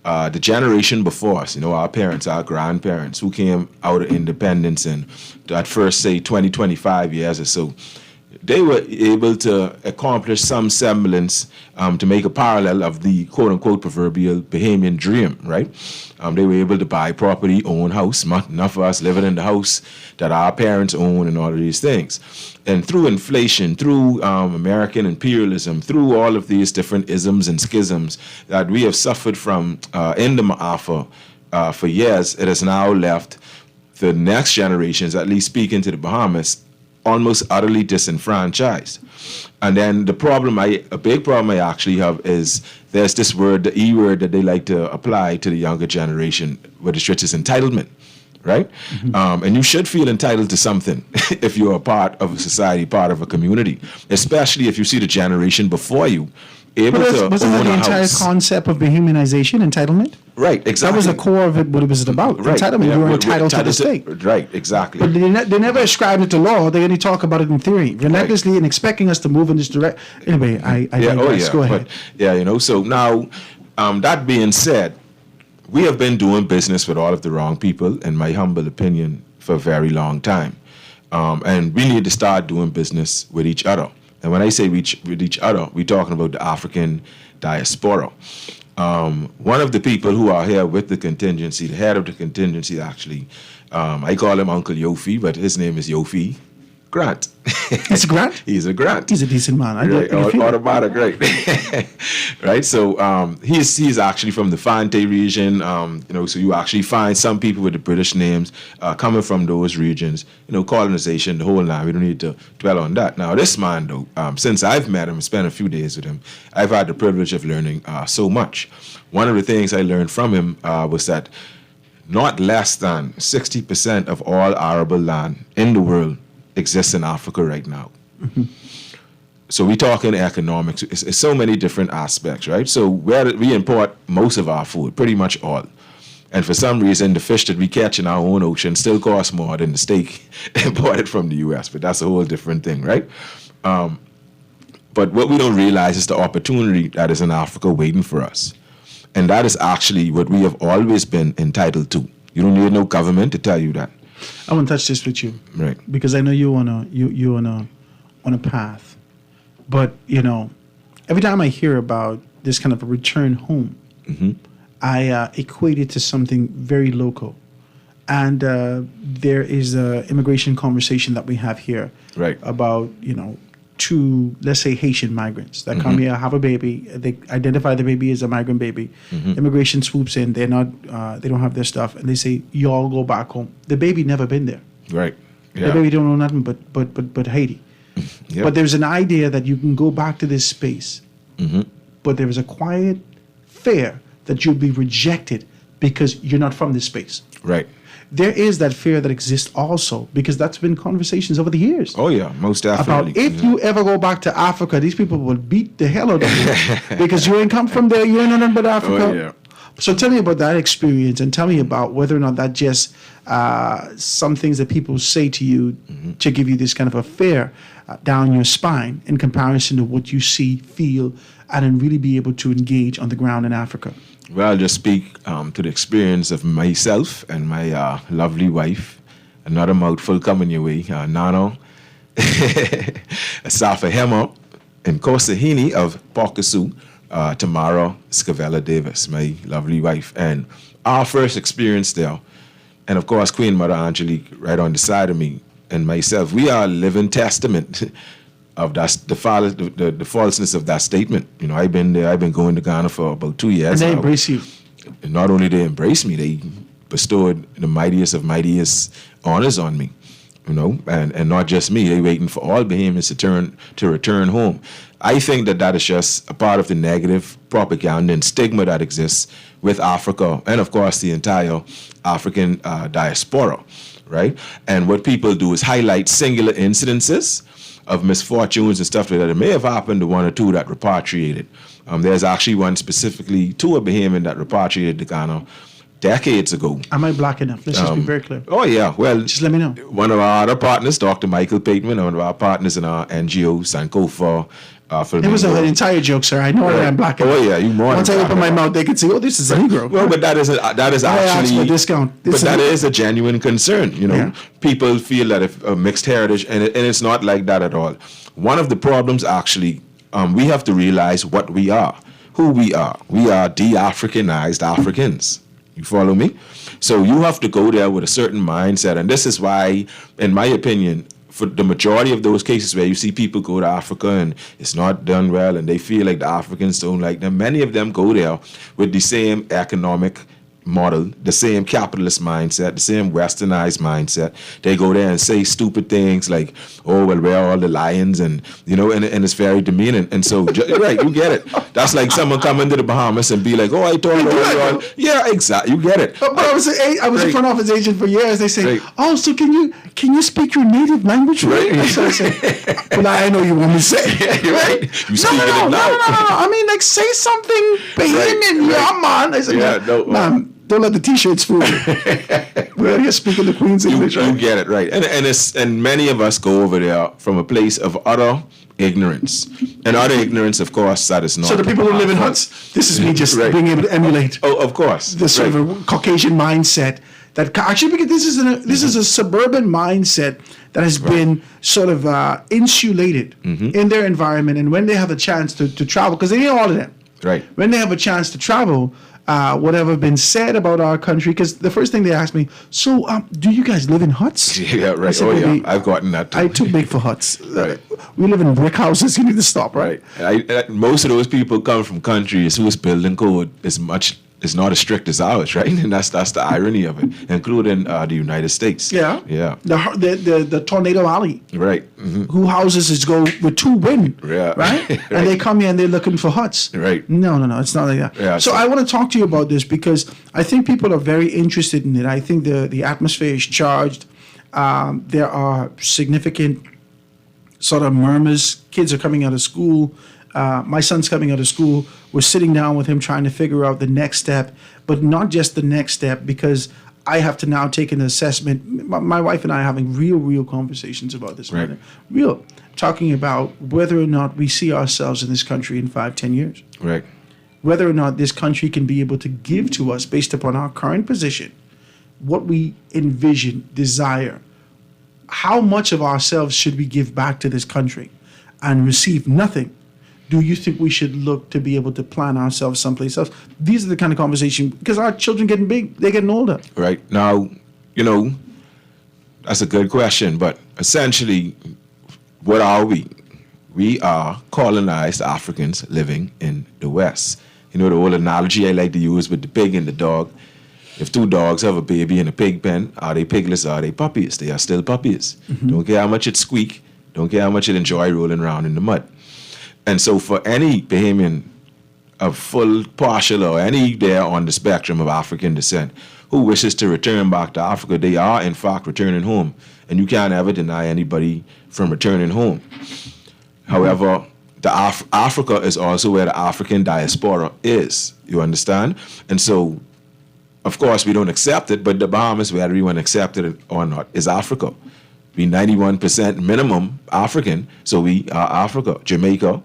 the generation before us, our parents, our grandparents, who came out of independence in at first, say, 20, 25 years or so, they were able to accomplish some semblance to make a parallel of the quote-unquote proverbial Bahamian dream, right? They were able to buy property, own house, enough of us living in the house that our parents own and all of these things. And through inflation, through American imperialism, through all of these different isms and schisms that we have suffered from in the Ma'afa for years, it has now left the next generations, at least speaking to the Bahamas, almost utterly disenfranchised. And then a big problem I actually have is there's this word, the E word that they like to apply to the younger generation, which is entitlement, right? And you should feel entitled to something if you're a part of a society, part of a community, especially if you see the generation before you able to wasn't that own the a entire house. concept of dehumanization, entitlement? Right, exactly. That was the core of it, what it was about. Right. Entitlement, Yeah, you were we're entitled to the state. Right, exactly. But they never ascribed it to law. They only talk about it in theory, relentlessly, and expecting us to move in this direction. Anyway, I digress. Go ahead. So now, that being said, we have been doing business with all of the wrong people, in my humble opinion, for a very long time. And we need to start doing business with each other. And when I say with each other, we're talking about the African diaspora. One of the people who are here with the contingency, the head of the contingency actually, I call him Uncle Yofi, but his name is Yofi Grant. It's Grant? He's a Grant. He's a decent man. Automatic, right? Right. So he's actually from the Fante region. So you actually find some people with the British names coming from those regions. Colonization, the whole line. We don't need to dwell on that. Now, this man, though, since I've met him, spent a few days with him, I've had the privilege of learning so much. One of the things I learned from him was that not less than 60% of all arable land in the world exists in Africa right now. So we talk in economics. It's so many different aspects, right? So we import most of our food, pretty much all. And for some reason, the fish that we catch in our own ocean still costs more than the steak imported from the U.S., but that's a whole different thing, right? But what we don't realize is the opportunity that is in Africa waiting for us. And that is actually what we have always been entitled to. You don't need no government to tell you that. I want to touch this with you, right? Because I know you're on a path, but every time I hear about this kind of a return home, I equate it to something very local, and there is a immigration conversation that we have here, right? About two, let's say, Haitian migrants that come here, have a baby. They identify the baby as a migrant baby. Immigration swoops in. They're not. They don't have their stuff, and they say, "Y'all go back home." The baby never been there. Right. Yeah. The baby don't know nothing but Haiti. Yep. But there's an idea that you can go back to this space, but there is a quiet fear that you'll be rejected because you're not from this space. Right. There is that fear that exists also, because that's been conversations over the years. Oh, yeah, most definitely. About if you ever go back to Africa, these people will beat the hell out of you because you ain't come from there, you ain't know nothing but Africa. Oh, yeah. So tell me about that experience, and tell me about whether or not that just some things that people say to you to give you this kind of a fear down your spine in comparison to what you see, feel, and then really be able to engage on the ground in Africa. Well, I'll just speak to the experience of myself and my lovely wife. Another mouthful coming your way, Nano Asafahema and Kosahini of Pokusu, Tamara Scavella Davis, my lovely wife. And our first experience there, and of course Queen Mother Angelique right on the side of me, and myself, we are a living testament of that, the falseness of that statement. I've been there. I've been going to Ghana for about 2 years. And they now. embrace you. And not only they embrace me, they bestowed the mightiest of mightiest honors on me. And not just me. They waiting for all Bahamians to return home. I think that is just a part of the negative propaganda and stigma that exists with Africa and, of course, the entire African diaspora, right? And what people do is highlight singular incidences of misfortunes and stuff like that. It may have happened to one or two that repatriated. There's actually one specifically to a Bahamian that repatriated to Ghana decades ago. Am I black enough? Let's just be very clear. Oh, yeah. Well, just let me know. One of our other partners, Dr. Michael Pateman, one of our partners in our NGO, Sankofa. It was an entire joke, sir. I know that I'm black enough. Oh, yeah. You more Once I open my mouth, they can see, oh, this is a Negro. Well, but that is actually... ask for a discount. That is a genuine concern. People feel that if a mixed heritage, and it's not like that at all. One of the problems, actually, we have to realize what we are, who we are. We are de-Africanized Africans. You follow me? So you have to go there with a certain mindset, and this is why, in my opinion, for the majority of those cases where you see people go to Africa and it's not done well and they feel like the Africans don't like them, many of them go there with the same economic model, the same capitalist mindset, the same westernized mindset. They go there and say stupid things like, oh, well, where are all the lions? And, you know, and it's very demeaning. And so, right, you get it. That's like someone coming to the Bahamas and be like, oh, I thought all. Yeah, exactly. You get it. But I was a front office agent for years. They say, oh, so can you speak your native language? Right. So I say, well, I know you want me to say it. Right? You speak it now. No. I mean, like, say something Bahamian. Yeah, man. I said, man, don't let the T-shirts fool you. We're here speaking the Queen's English. You get it, right. And many of us go over there from a place of utter ignorance. And utter ignorance, of course, that is not. So the people who live in huts, this is me just being able to emulate. Oh, of course. The sort of a Caucasian mindset that actually, because this is a suburban mindset that has been sort of insulated in their environment. And when they have a chance to travel, because they ain't all of them. Right. When they have a chance to travel, whatever been said about our country, because the first thing they ask me, so do you guys live in huts? Yeah, right. Said, I've gotten that too. I too big for huts. We live in brick houses. You need to stop, right? Most of those people come from countries whose building code is not as strict as ours, right? And that's the irony of it, including the United States. Yeah. The Tornado Alley. Right. Who houses go with 2 wind. Yeah. Right? And they come here and they're looking for huts. Right. No, it's not like that. Yeah, so I want to talk to you about this because I think people are very interested in it. I think the atmosphere is charged. There are significant sort of murmurs. Kids are coming out of school. My son's coming out of school. We're sitting down with him trying to figure out the next step, but not just the next step, because I have to now take an assessment. My wife and I are having real conversations about this. Right. Real. Talking about whether or not we see ourselves in this country in 5-10 years. Right. Whether or not this country can be able to give to us, based upon our current position, what we envision, desire. How much of ourselves should we give back to this country and receive nothing? Do you think we should look to be able to plan ourselves someplace else? These are the kind of conversation, because our children getting big, they're getting older. Right. Now, you know, that's a good question, but essentially, what are we? We are colonized Africans living in the West. You know, the old analogy I like to use with the pig and the dog. If 2 dogs have a baby in a pig pen, are they piglets or are they puppies? They are still puppies. Don't care how much it squeak. Don't care how much it enjoy rolling around in the mud. And so for any Bahamian of full, partial, or any there on the spectrum of African descent who wishes to return back to Africa, they are, in fact, returning home. And you can't ever deny anybody from returning home. However, Africa is also where the African diaspora is. You understand? And so, of course, we don't accept it, but the Bahamas, whether we want to accept it or not, is Africa. We 91% minimum African, so we are Africa. Jamaica,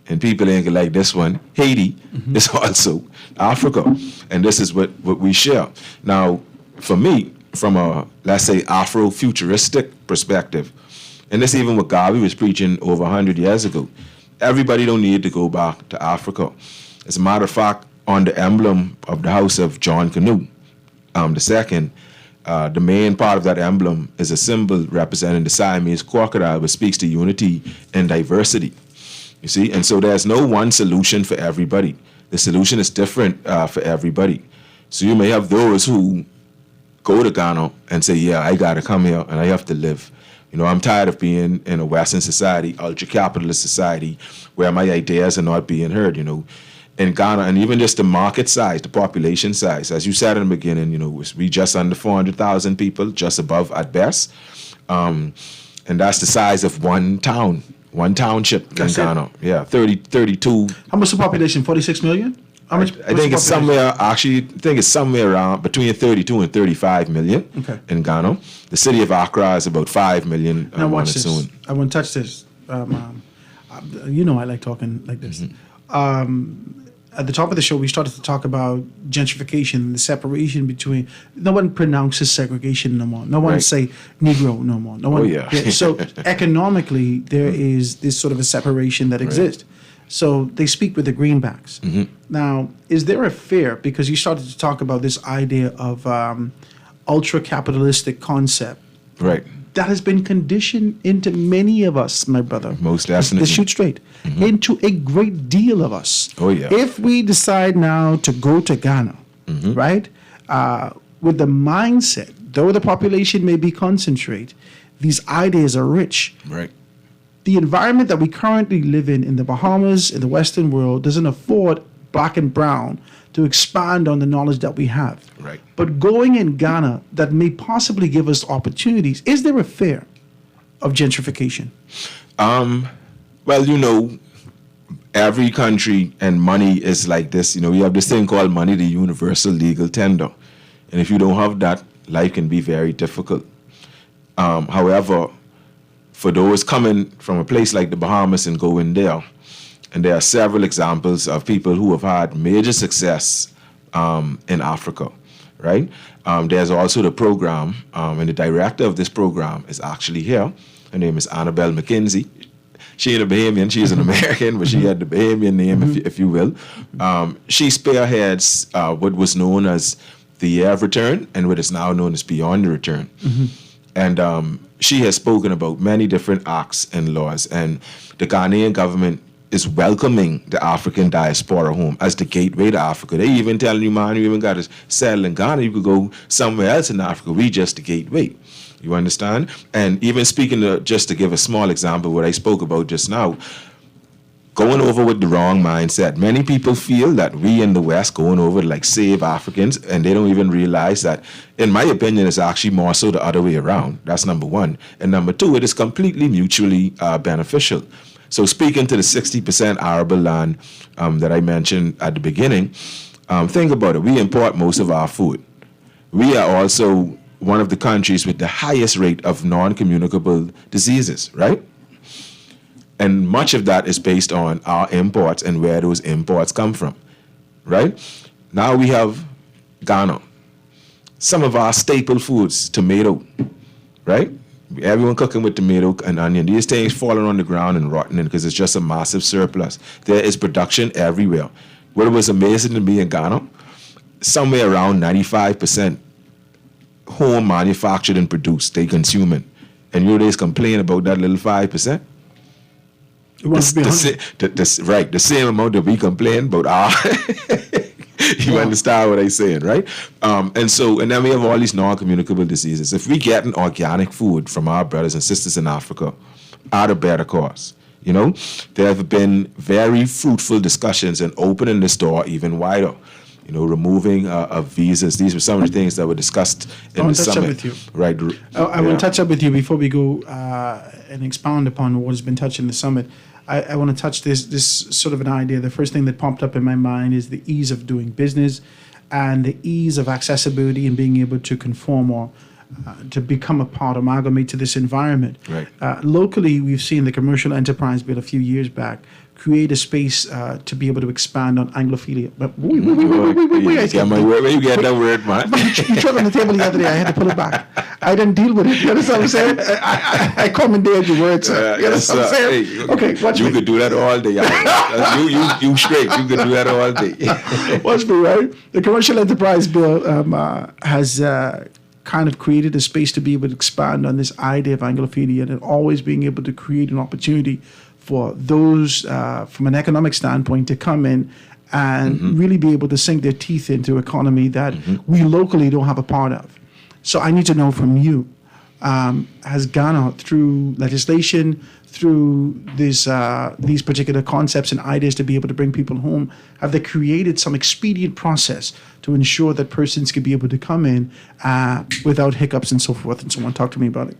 and people ain't like this one, Haiti is also Africa. And this is what we share. Now, for me, from a, let's say, Afro-futuristic perspective, and this even what Garvey was preaching over 100 years ago, everybody don't need to go back to Africa. As a matter of fact, on the emblem of the house of John Canute II, the main part of that emblem is a symbol representing the Siamese crocodile, which speaks to unity and diversity. You see? And so there's no one solution for everybody. The solution is different for everybody. So you may have those who go to Ghana and say, yeah, I got to come here and I have to live. You know, I'm tired of being in a Western society, ultra-capitalist society, where my ideas are not being heard, you know. In Ghana, and even just the market size, the population size, as you said in the beginning, you know, we just under 400,000 people, just above at best. And that's the size of one town, one township in Ghana. Yeah, 32. How much is the population? 46 million? How much? I think it's somewhere, around between 32 and 35 million in Ghana. The city of Accra is about 5 million. Now watch this. I won't touch this. You know I like talking like this. At the top of the show, we started to talk about gentrification, the separation between. No one pronounces segregation no more. No one say Negro no more. No one. So economically, there is this sort of a separation that exists. So they speak with the greenbacks. Now, is there a fear, because you started to talk about this idea of ultra-capitalistic concept. Right. That has been conditioned into many of us, my brother. Most definitely. Let's shoot straight. Into a great deal of us. Oh, yeah. If we decide now to go to Ghana, right, with the mindset, though the population may be concentrated, these ideas are rich. Right. The environment that we currently live in the Bahamas, in the Western world, doesn't afford black and brown to expand on the knowledge that we have. Right. But going in Ghana, that may possibly give us opportunities. Is there a fear of gentrification? Well, you know, every country and money is like this. You know, we have this thing called money, the universal legal tender. And if you don't have that, life can be very difficult. However, for those coming from a place like the Bahamas and going there, and there are several examples of people who have had major success in Africa, right? There's also the program, and the director of this program is actually here. Her name is Annabelle McKenzie. She ain't a Bahamian, she's an American, but she had the Bahamian name, if you will. She spearheads what was known as the Year of Return and what is now known as Beyond the Return. And she has spoken about many different acts and laws, and the Ghanaian government is welcoming the African diaspora home as the gateway to Africa. They even telling you, man, you even got to settle in Ghana, you could go somewhere else in Africa. We just the gateway. You understand? And even speaking to, just to give a small example, what I spoke about just now, going over with the wrong mindset. Many people feel that we in the West going over to like save Africans, and they don't even realize that, in my opinion, it's actually more so the other way around. That's number one. And number two, it is completely mutually beneficial. So speaking to the 60% arable land that I mentioned at the beginning, think about it. We import most of our food. We are also one of the countries with the highest rate of non-communicable diseases, right? And much of that is based on our imports and where those imports come from, right? Now we have Ghana. Some of our staple foods, tomato, right? Everyone cooking with tomato and onion. These things falling on the ground and rotting because it's just a massive surplus. There is production everywhere. What was amazing to me in Ghana, somewhere around 95% home manufactured and produced, they consuming. And you always complain about that little 5%. The same amount that we complain about our you understand what I'm saying, right? And then we have all these non-communicable diseases. If we get an organic food from our brothers and sisters in Africa, at a better cause, you know, there have been very fruitful discussions and opening this door even wider. You know, removing of visas. These were some of the things that were discussed in the summit. I want to touch up with you. Right. I want to touch up with you before we go and expound upon what has been touched in the summit. I want to touch this sort of an idea. The first thing that popped up in my mind is the ease of doing business and the ease of accessibility and being able to conform or to become a part, amalgamate to this environment. Right. Locally, we've seen the Commercial Enterprise Bill a few years back create a space to be able to expand on Anglophilia. But where you get that word, man? You threw it on the table the other day. I had to pull it back. I didn't deal with it. You understand what I'm saying? I commandeered your words. You understand what I'm saying? Hey, okay, watch you me. could do that all day. You straight. You could do that all day. Watch me, right? The Commercial Enterprise Bill has kind of created a space to be able to expand on this idea of Anglophilia and always being able to create an opportunity for those from an economic standpoint to come in and really be able to sink their teeth into economy that we locally don't have a part of. So I need to know from you, has Ghana, through legislation, through these particular concepts and ideas to be able to bring people home, have they created some expedient process to ensure that persons can be able to come in without hiccups and so forth and so on? Talk to me about it.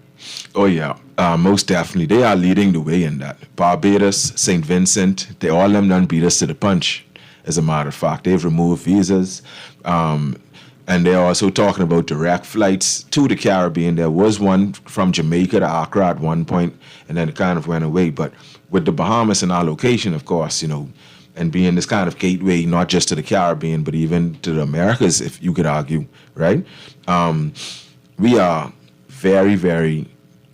Oh, yeah, most definitely. They are leading the way in that. Barbados, St. Vincent, they all them done beat us to the punch, as a matter of fact. They've removed visas, and they're also talking about direct flights to the Caribbean. There was one from Jamaica to Accra at one point, and then it kind of went away. But with the Bahamas and our location, of course, you know, and being this kind of gateway, not just to the Caribbean, but even to the Americas, if you could argue, right? We are very, very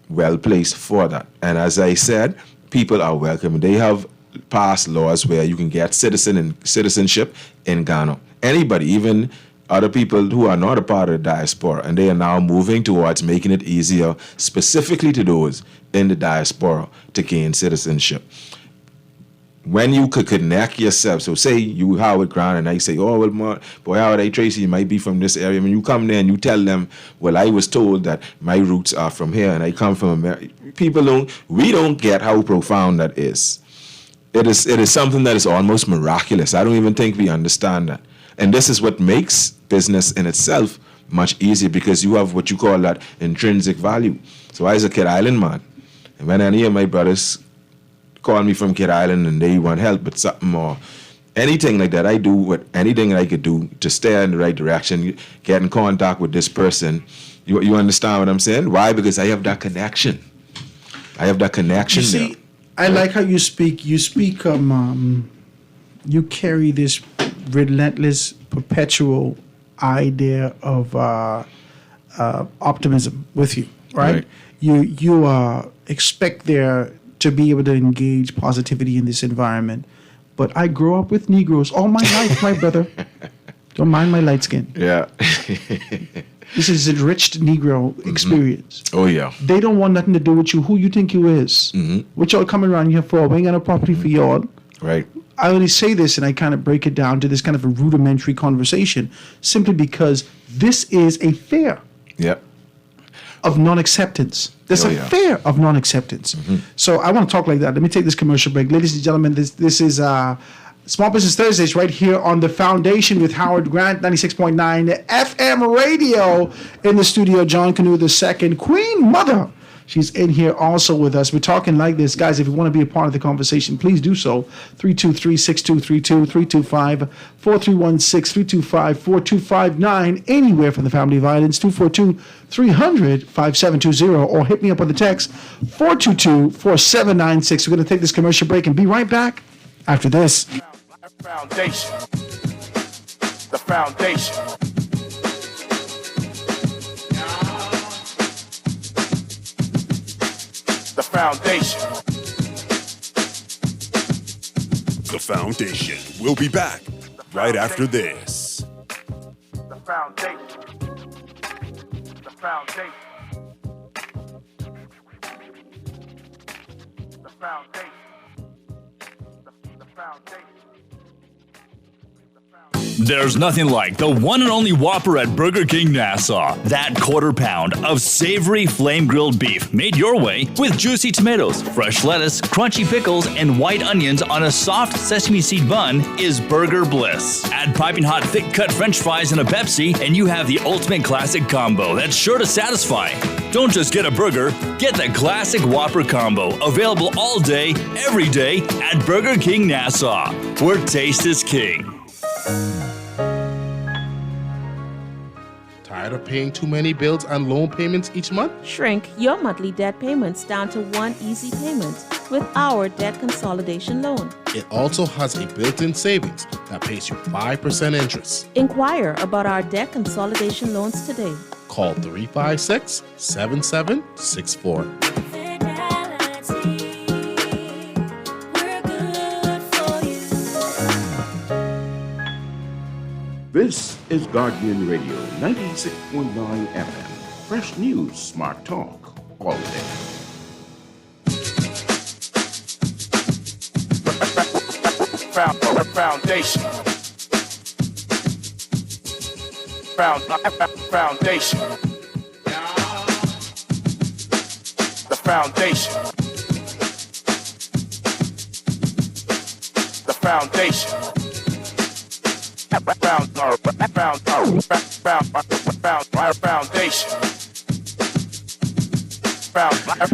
well placed for that. And as I said, people are welcome. They have passed laws where you can get citizenship in Ghana. Anybody, even other people who are not a part of the diaspora, and they are now moving towards making it easier specifically to those in the diaspora to gain citizenship. when you could connect yourself, so say you Howard Grant and I say, oh, well, boy, Howard A. Tracy, you might be from this area. When you come there and you tell them, well, I was told that my roots are from here and I come from America. We don't get how profound that is. It is something that is almost miraculous. I don't even think we understand that. And this is what makes business in itself much easier, because you have what you call that intrinsic value. So I was a Kid Island man. And when any of my brothers call me from Kid Island and they want help with something or anything like that, I do what anything I could do to steer in the right direction, get in contact with this person. You understand what I'm saying? Why? Because I have that connection. I have that connection there. See, I like how you speak. You speak, you carry this relentless, perpetual idea of optimism with you, right? You expect there to be able to engage positivity in this environment. But I grew up with Negroes all my life, my brother. Don't mind my light skin. Yeah. This is enriched Negro experience. Oh, yeah. They don't want nothing to do with you. Who you think you is? What y'all coming around here for? We ain't got no property for y'all. Right. I only say this and I kind of break it down to this kind of a rudimentary conversation simply because this is a fear of non-acceptance. There's a fear of non-acceptance. So I want to talk like that. Let me take this commercial break. Ladies and gentlemen, this is Small Business Thursdays right here on The Foundation with Howard Grant, 96.9 FM radio. In the studio, John Canoe II, Queen Mother. She's in here also with us. We're talking like this. Guys, if you want to be a part of the conversation, please do so. 323-6232, 325-4316, 325-4259, anywhere from the Family of Violence, 242-300-5720, or hit me up on the text, 422-4796. We're going to take this commercial break and be right back after this. Foundation. The foundation. The foundation. The Foundation. We'll be back right after this. The foundation. The foundation. The foundation. The foundation. There's nothing like the one and only Whopper at Burger King Nassau. That quarter pound of savory flame-grilled beef made your way with juicy tomatoes, fresh lettuce, crunchy pickles, and white onions on a soft sesame seed bun is burger bliss. Add piping hot thick-cut French fries and a Pepsi, and you have the ultimate classic combo that's sure to satisfy. Don't just get a burger, get the classic Whopper combo, available all day, every day at Burger King Nassau, where taste is king. Tired of paying too many bills and loan payments each month? Shrink your monthly debt payments down to one easy payment with our debt consolidation loan. It also has a built-in savings that pays you 5% interest. Inquire about our debt consolidation loans today. Call 356-7764. This is Guardian Radio, 96.9 FM. Fresh news, smart talk, all day. Foundation. Foundation. The foundation. The foundation.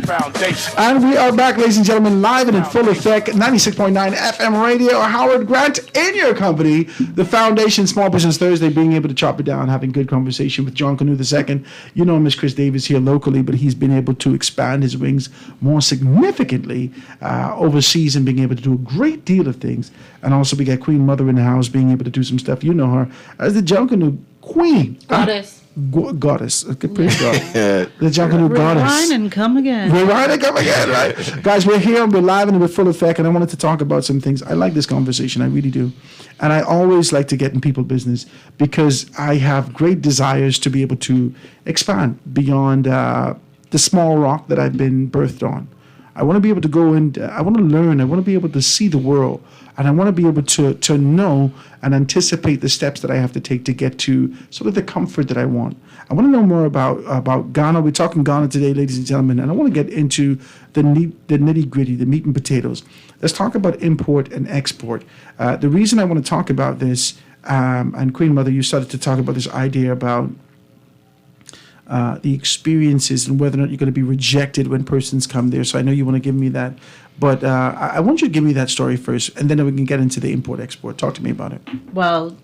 Foundation. And we are back, ladies and gentlemen, live and in full effect, 96.9 FM radio. Howard Grant in your company. The Foundation Small Business Thursday, being able to chop it down, having good conversation with John Canoe II. You know Miss Chris Davis here locally, but he's been able to expand his wings more significantly overseas and being able to do a great deal of things. And also we got Queen Mother in the house being able to do some stuff. You know her as the John Canoe Queen. Goddess. Goddess. Okay, praise God. The John Canoe Goddess. Rewind and come again. Rewind and come again, right? Guys, we're here and we're live and we're full effect, and I wanted to talk about some things. I like this conversation, I really do. And I always like to get in people's business because I have great desires to be able to expand beyond the small rock that I've been birthed on. I want to be able to go and I want to learn. I want to be able to see the world. And I want to be able to know and anticipate the steps that I have to take to get to sort of the comfort that I want. I want to know more about Ghana. We're talking Ghana today, ladies and gentlemen, and I want to get into the nitty-gritty, the meat and potatoes. Let's talk about import and export. The reason I want to talk about this, and Queen Mother, you started to talk about this idea about the experiences and whether or not you're going to be rejected when persons come there. So I know you want to give me that. But I want you to give me that story first, and then we can get into the import-export. Talk to me about it. Well,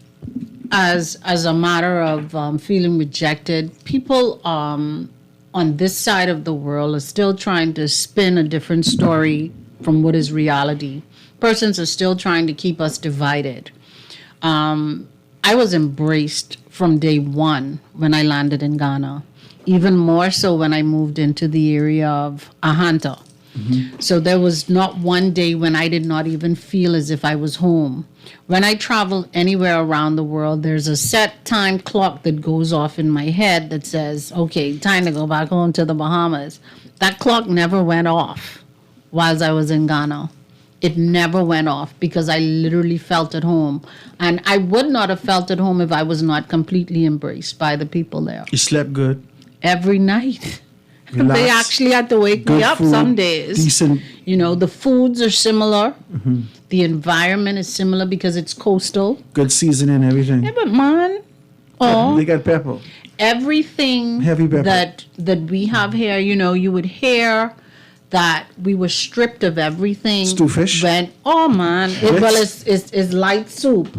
as a matter of feeling rejected, people on this side of the world are still trying to spin a different story from what is reality. Persons are still trying to keep us divided. I was embraced from day one when I landed in Ghana, even more so when I moved into the area of Ahanta. Mm-hmm. So there was not one day when I did not even feel as if I was home. When I travel anywhere around the world, there's a set time clock that goes off in my head that says, okay, time to go back home to the Bahamas. That clock never went off whilst I was in Ghana. It never went off because I literally felt at home. And I would not have felt at home if I was not completely embraced by the people there. You slept good? Every night. Relax. They actually had to wake me up food, some days. Decent. You know, the foods are similar. Mm-hmm. The environment is similar because it's coastal. Good seasoning and everything. Yeah, but man, they got pepper. Everything Heavy pepper. that we have here, you know, you would hear that we were stripped of everything. Stew fish? It's light soup.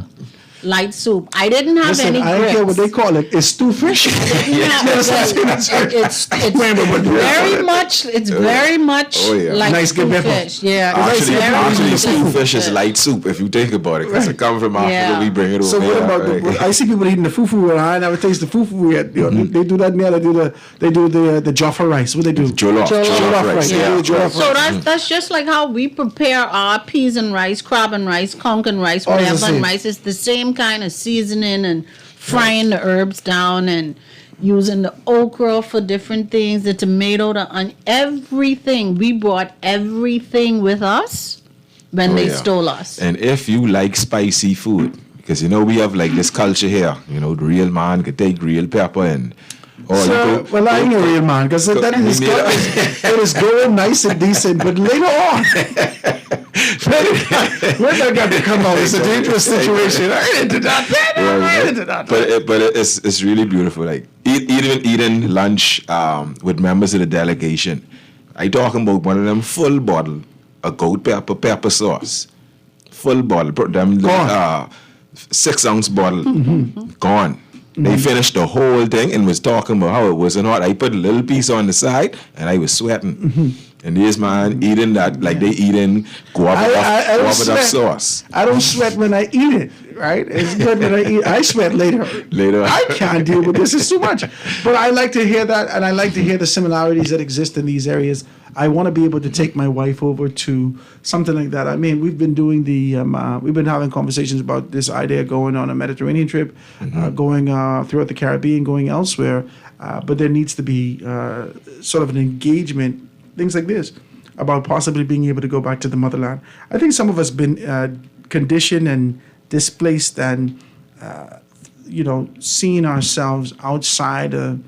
Light soup. I didn't have any grits. I don't care what they call it. It's stew fish. It's very much like nice stew fish. Yeah. Actually, stew fish is light soup if you think about it. Because it comes from Africa, we bring it over here. So what about I see people eating the fufu, and I never taste the fufu yet. You know, they do that now. They do the jollof rice. What they do? Jollof rice. Yeah. So that's just like how we prepare our peas and rice, crab and rice, conch and rice, whatever and rice. It's the same kind of seasoning and frying the herbs down and using the okra for different things, the tomato, the onion, everything. We brought everything with us when they stole us. And if you like spicy food, because you know we have like this culture here, you know, the real man could take real pepper and well, I ain't a real man because that it is going nice and decent, but later on, when that got to come out, it's a dangerous situation. I ain't into that. But it's really beautiful. Like eating lunch with members of the delegation. I talking about one of them full bottle of goat pepper sauce, full bottle. Them 6-ounce bottle, gone. They finished the whole thing and was talking about how it wasn't hot. I put a little piece on the side and I was sweating. And this man eating that like they eating guava up sauce. I don't sweat when I eat it, right? It's good when I eat. I sweat later. I can't deal with this. It's too much. But I like to hear that, and I like to hear the similarities that exist in these areas. I want to be able to take my wife over to something like that. I mean, we've been doing we've been having conversations about this idea going on a Mediterranean trip, going throughout the Caribbean, going elsewhere. But there needs to be sort of an engagement, things like this, about possibly being able to go back to the motherland. I think some of us been conditioned and displaced and, seeing ourselves outside of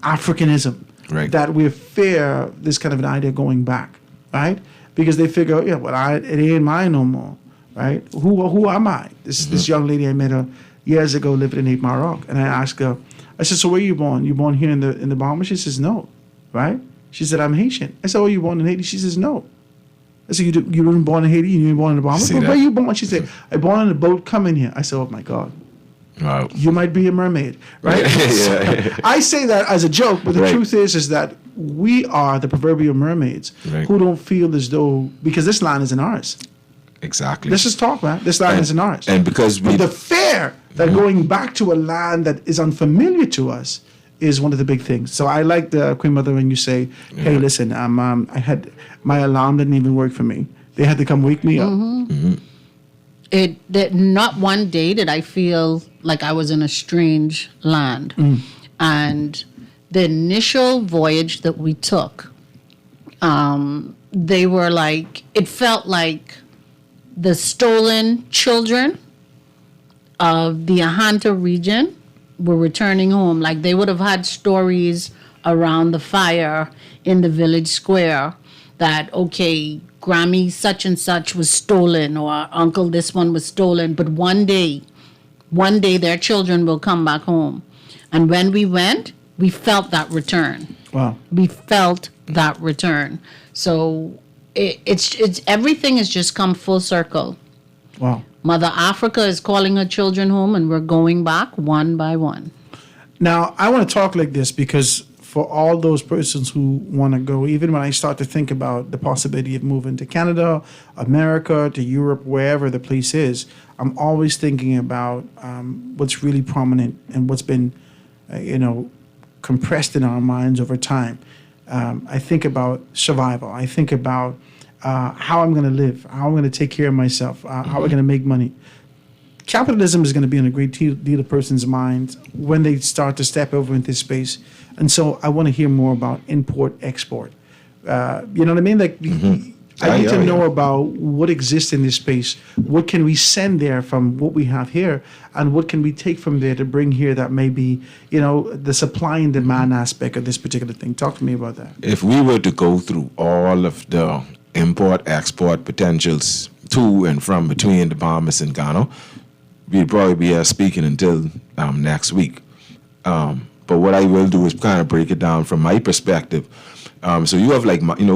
Africanism. Right. That we fear this kind of an idea going back, right? Because they figure, it ain't mine no more, right? Who am I? This young lady I met her years ago living in 8 Mile Rock, and I asked her, I said, so where you born? You born here in the Bahamas? She says, no, right? She said, I'm Haitian. I said, oh, you born in Haiti? She says, no. I said, you weren't born in Haiti? You were born in the Bahamas? Where you born? She said, I born on a boat coming here. I said, oh my God. Wow. You might be a mermaid, right? I say that as a joke, but the truth is that we are the proverbial mermaids who don't feel as though, because this land isn't ours. Exactly. Let's just talk, man. This land isn't ours. And because the fear that going back to a land that is unfamiliar to us is one of the big things. So I like the Queen Mother when you say, hey, listen, I had my alarm didn't even work for me. They had to come wake me up. Not one day did I feel like I was in a strange land. And the initial voyage that we took, they were like, it felt like the stolen children of the Ahanta region were returning home. Like they would have had stories around the fire in the village square that, okay, Grammy such and such was stolen, or uncle this one was stolen, but one day their children will come back home. And when we went, we felt that return. Wow. We felt that return. So it's everything has just come full circle. Wow. Mother Africa is calling her children home, and we're going back one by one. Now, I want to talk like this because for all those persons who want to go, even when I start to think about the possibility of moving to Canada, America, to Europe, wherever the place is, I'm always thinking about what's really prominent and what's been, compressed in our minds over time. I think about survival. I think about how I'm going to live, how I'm going to take care of myself, how I'm going to make money. Capitalism is going to be in a great deal of persons' minds when they start to step over into this space. And so I want to hear more about import, export. You know what I mean? Like, I need to know about what exists in this space. What can we send there from what we have here? And what can we take from there to bring here that may be, the supply and demand aspect of this particular thing? Talk to me about that. If we were to go through all of the import-export potentials to and from between the Bahamas and Ghana, we'd probably be here speaking until next week. But what I will do is kind of break it down from my perspective. So you have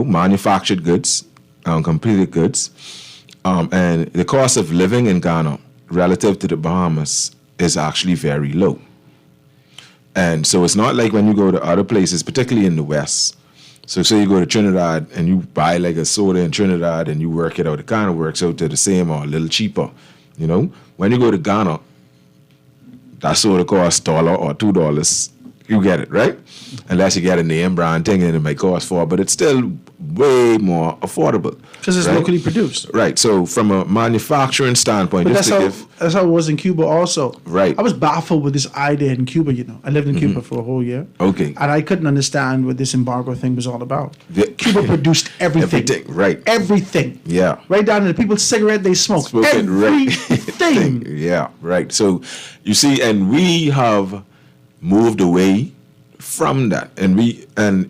manufactured goods, completed goods, and the cost of living in Ghana relative to the Bahamas is actually very low. And so it's not like when you go to other places, particularly in the West. So say you go to Trinidad and you buy like a soda in Trinidad and you work it out, it kind of works out to the same or a little cheaper. When you go to Ghana, that soda costs $1 or $2. You get it, right? Unless you get a name brand thing and it might cost $4, but it's still way more affordable. Because it's locally produced. Right. So from a manufacturing standpoint, but that's how it was in Cuba also. Right. I was baffled with this idea in Cuba, I lived in Cuba for a whole year. Okay. And I couldn't understand what this embargo thing was all about. Cuba produced everything. Everything, right. Everything. Yeah. Right down to the people's cigarette they smoke. Everything. Yeah, right. So you see, and we have moved away from that. And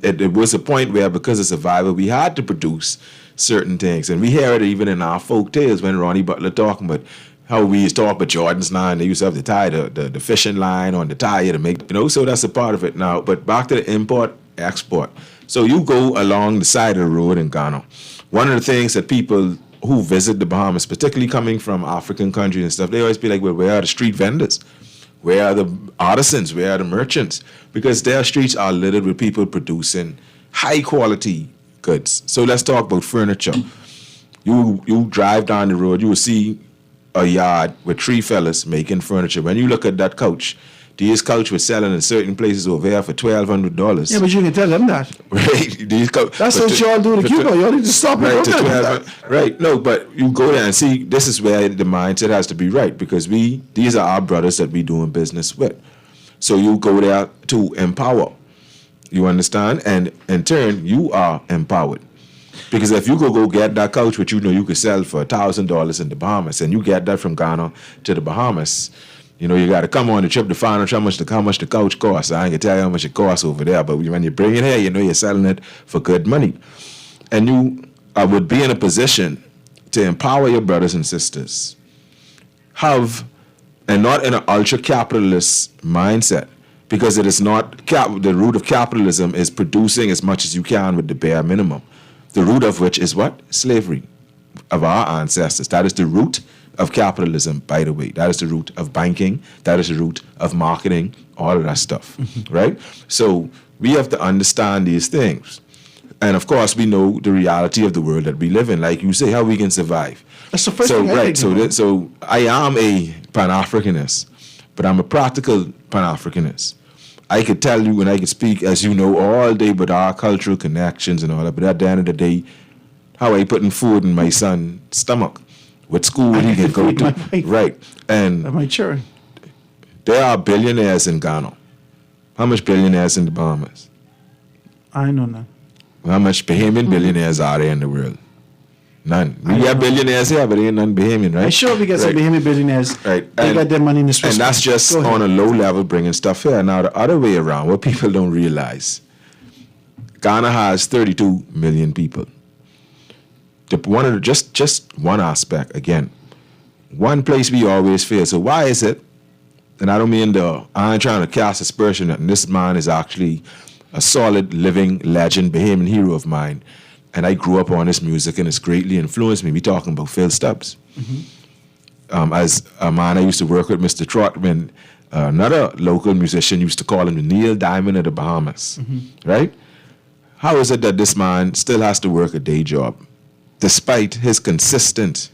it was a point where, because of survival, we had to produce certain things. And we hear it even in our folk tales when Ronnie Butler talking about how we used to talk about Jordans now, and they used to have to tie the fishing line on the tire to make, so that's a part of it now. But back to the import, export. So you go along the side of the road in Ghana. One of the things that people who visit the Bahamas, particularly coming from African countries and stuff, they always be like, well, where are the street vendors? Where are the artisans? Where are the merchants? Because their streets are littered with people producing high quality goods. So let's talk about furniture. You drive down the road, you will see a yard with 3 fellas making furniture. When you look at that couch, these couch was selling in certain places over here for $1,200. Yeah, but you can tell them that. Right. That's what y'all do to Cuba. Y'all need to stop it. Right. No, but you go there and see, this is where the mindset has to be right, because these are our brothers that we doing business with. So you go there to empower. You understand? And in turn, you are empowered. Because if you go get that couch, which you could sell for $1,000 in the Bahamas, and you get that from Ghana to the Bahamas, you got to come on the trip to find out how much the couch costs. I ain't gonna tell you how much it costs over there, but when you bring it here, you're selling it for good money. And you would be in a position to empower your brothers and sisters. And not in an ultra-capitalist mindset, because it is not, the root of capitalism is producing as much as you can with the bare minimum. The root of which is what? Slavery of our ancestors. That is the root of capitalism, by the way. That is the root of banking. That is the root of marketing, all of that stuff, right? So we have to understand these things. And of course, we know the reality of the world that we live in. Like you say, how we can survive. That's the first thing I think. So I am a Pan-Africanist, but I'm a practical Pan-Africanist. I could tell you and I could speak, as you know, all day about our cultural connections and all that, but at the end of the day, how I putting food in my son's stomach, what school he can go to. Right. And my children. There are billionaires in Ghana. How much billionaires in the Bahamas? I know none. How much Bahamian billionaires are there in the world? None. We got billionaires here, but ain't none Bahamian, right? I'm sure we got some Bahamian billionaires. Right. They got their money in this And that's just on a low level bringing stuff here. Now, the other way around, what people don't realize, Ghana has 32 million people. Just one aspect, again, one place we always fail. So why is it, and I don't mean I ain't trying to cast aspersion, and this man is actually a solid, living legend, Bahamian hero of mine, and I grew up on his music, and it's greatly influenced me. We talking about Phil Stubbs. As a man I used to work with, Mr. Trotman, another local musician used to call him the Neil Diamond of the Bahamas, right? How is it that this man still has to work a day job, despite his consistent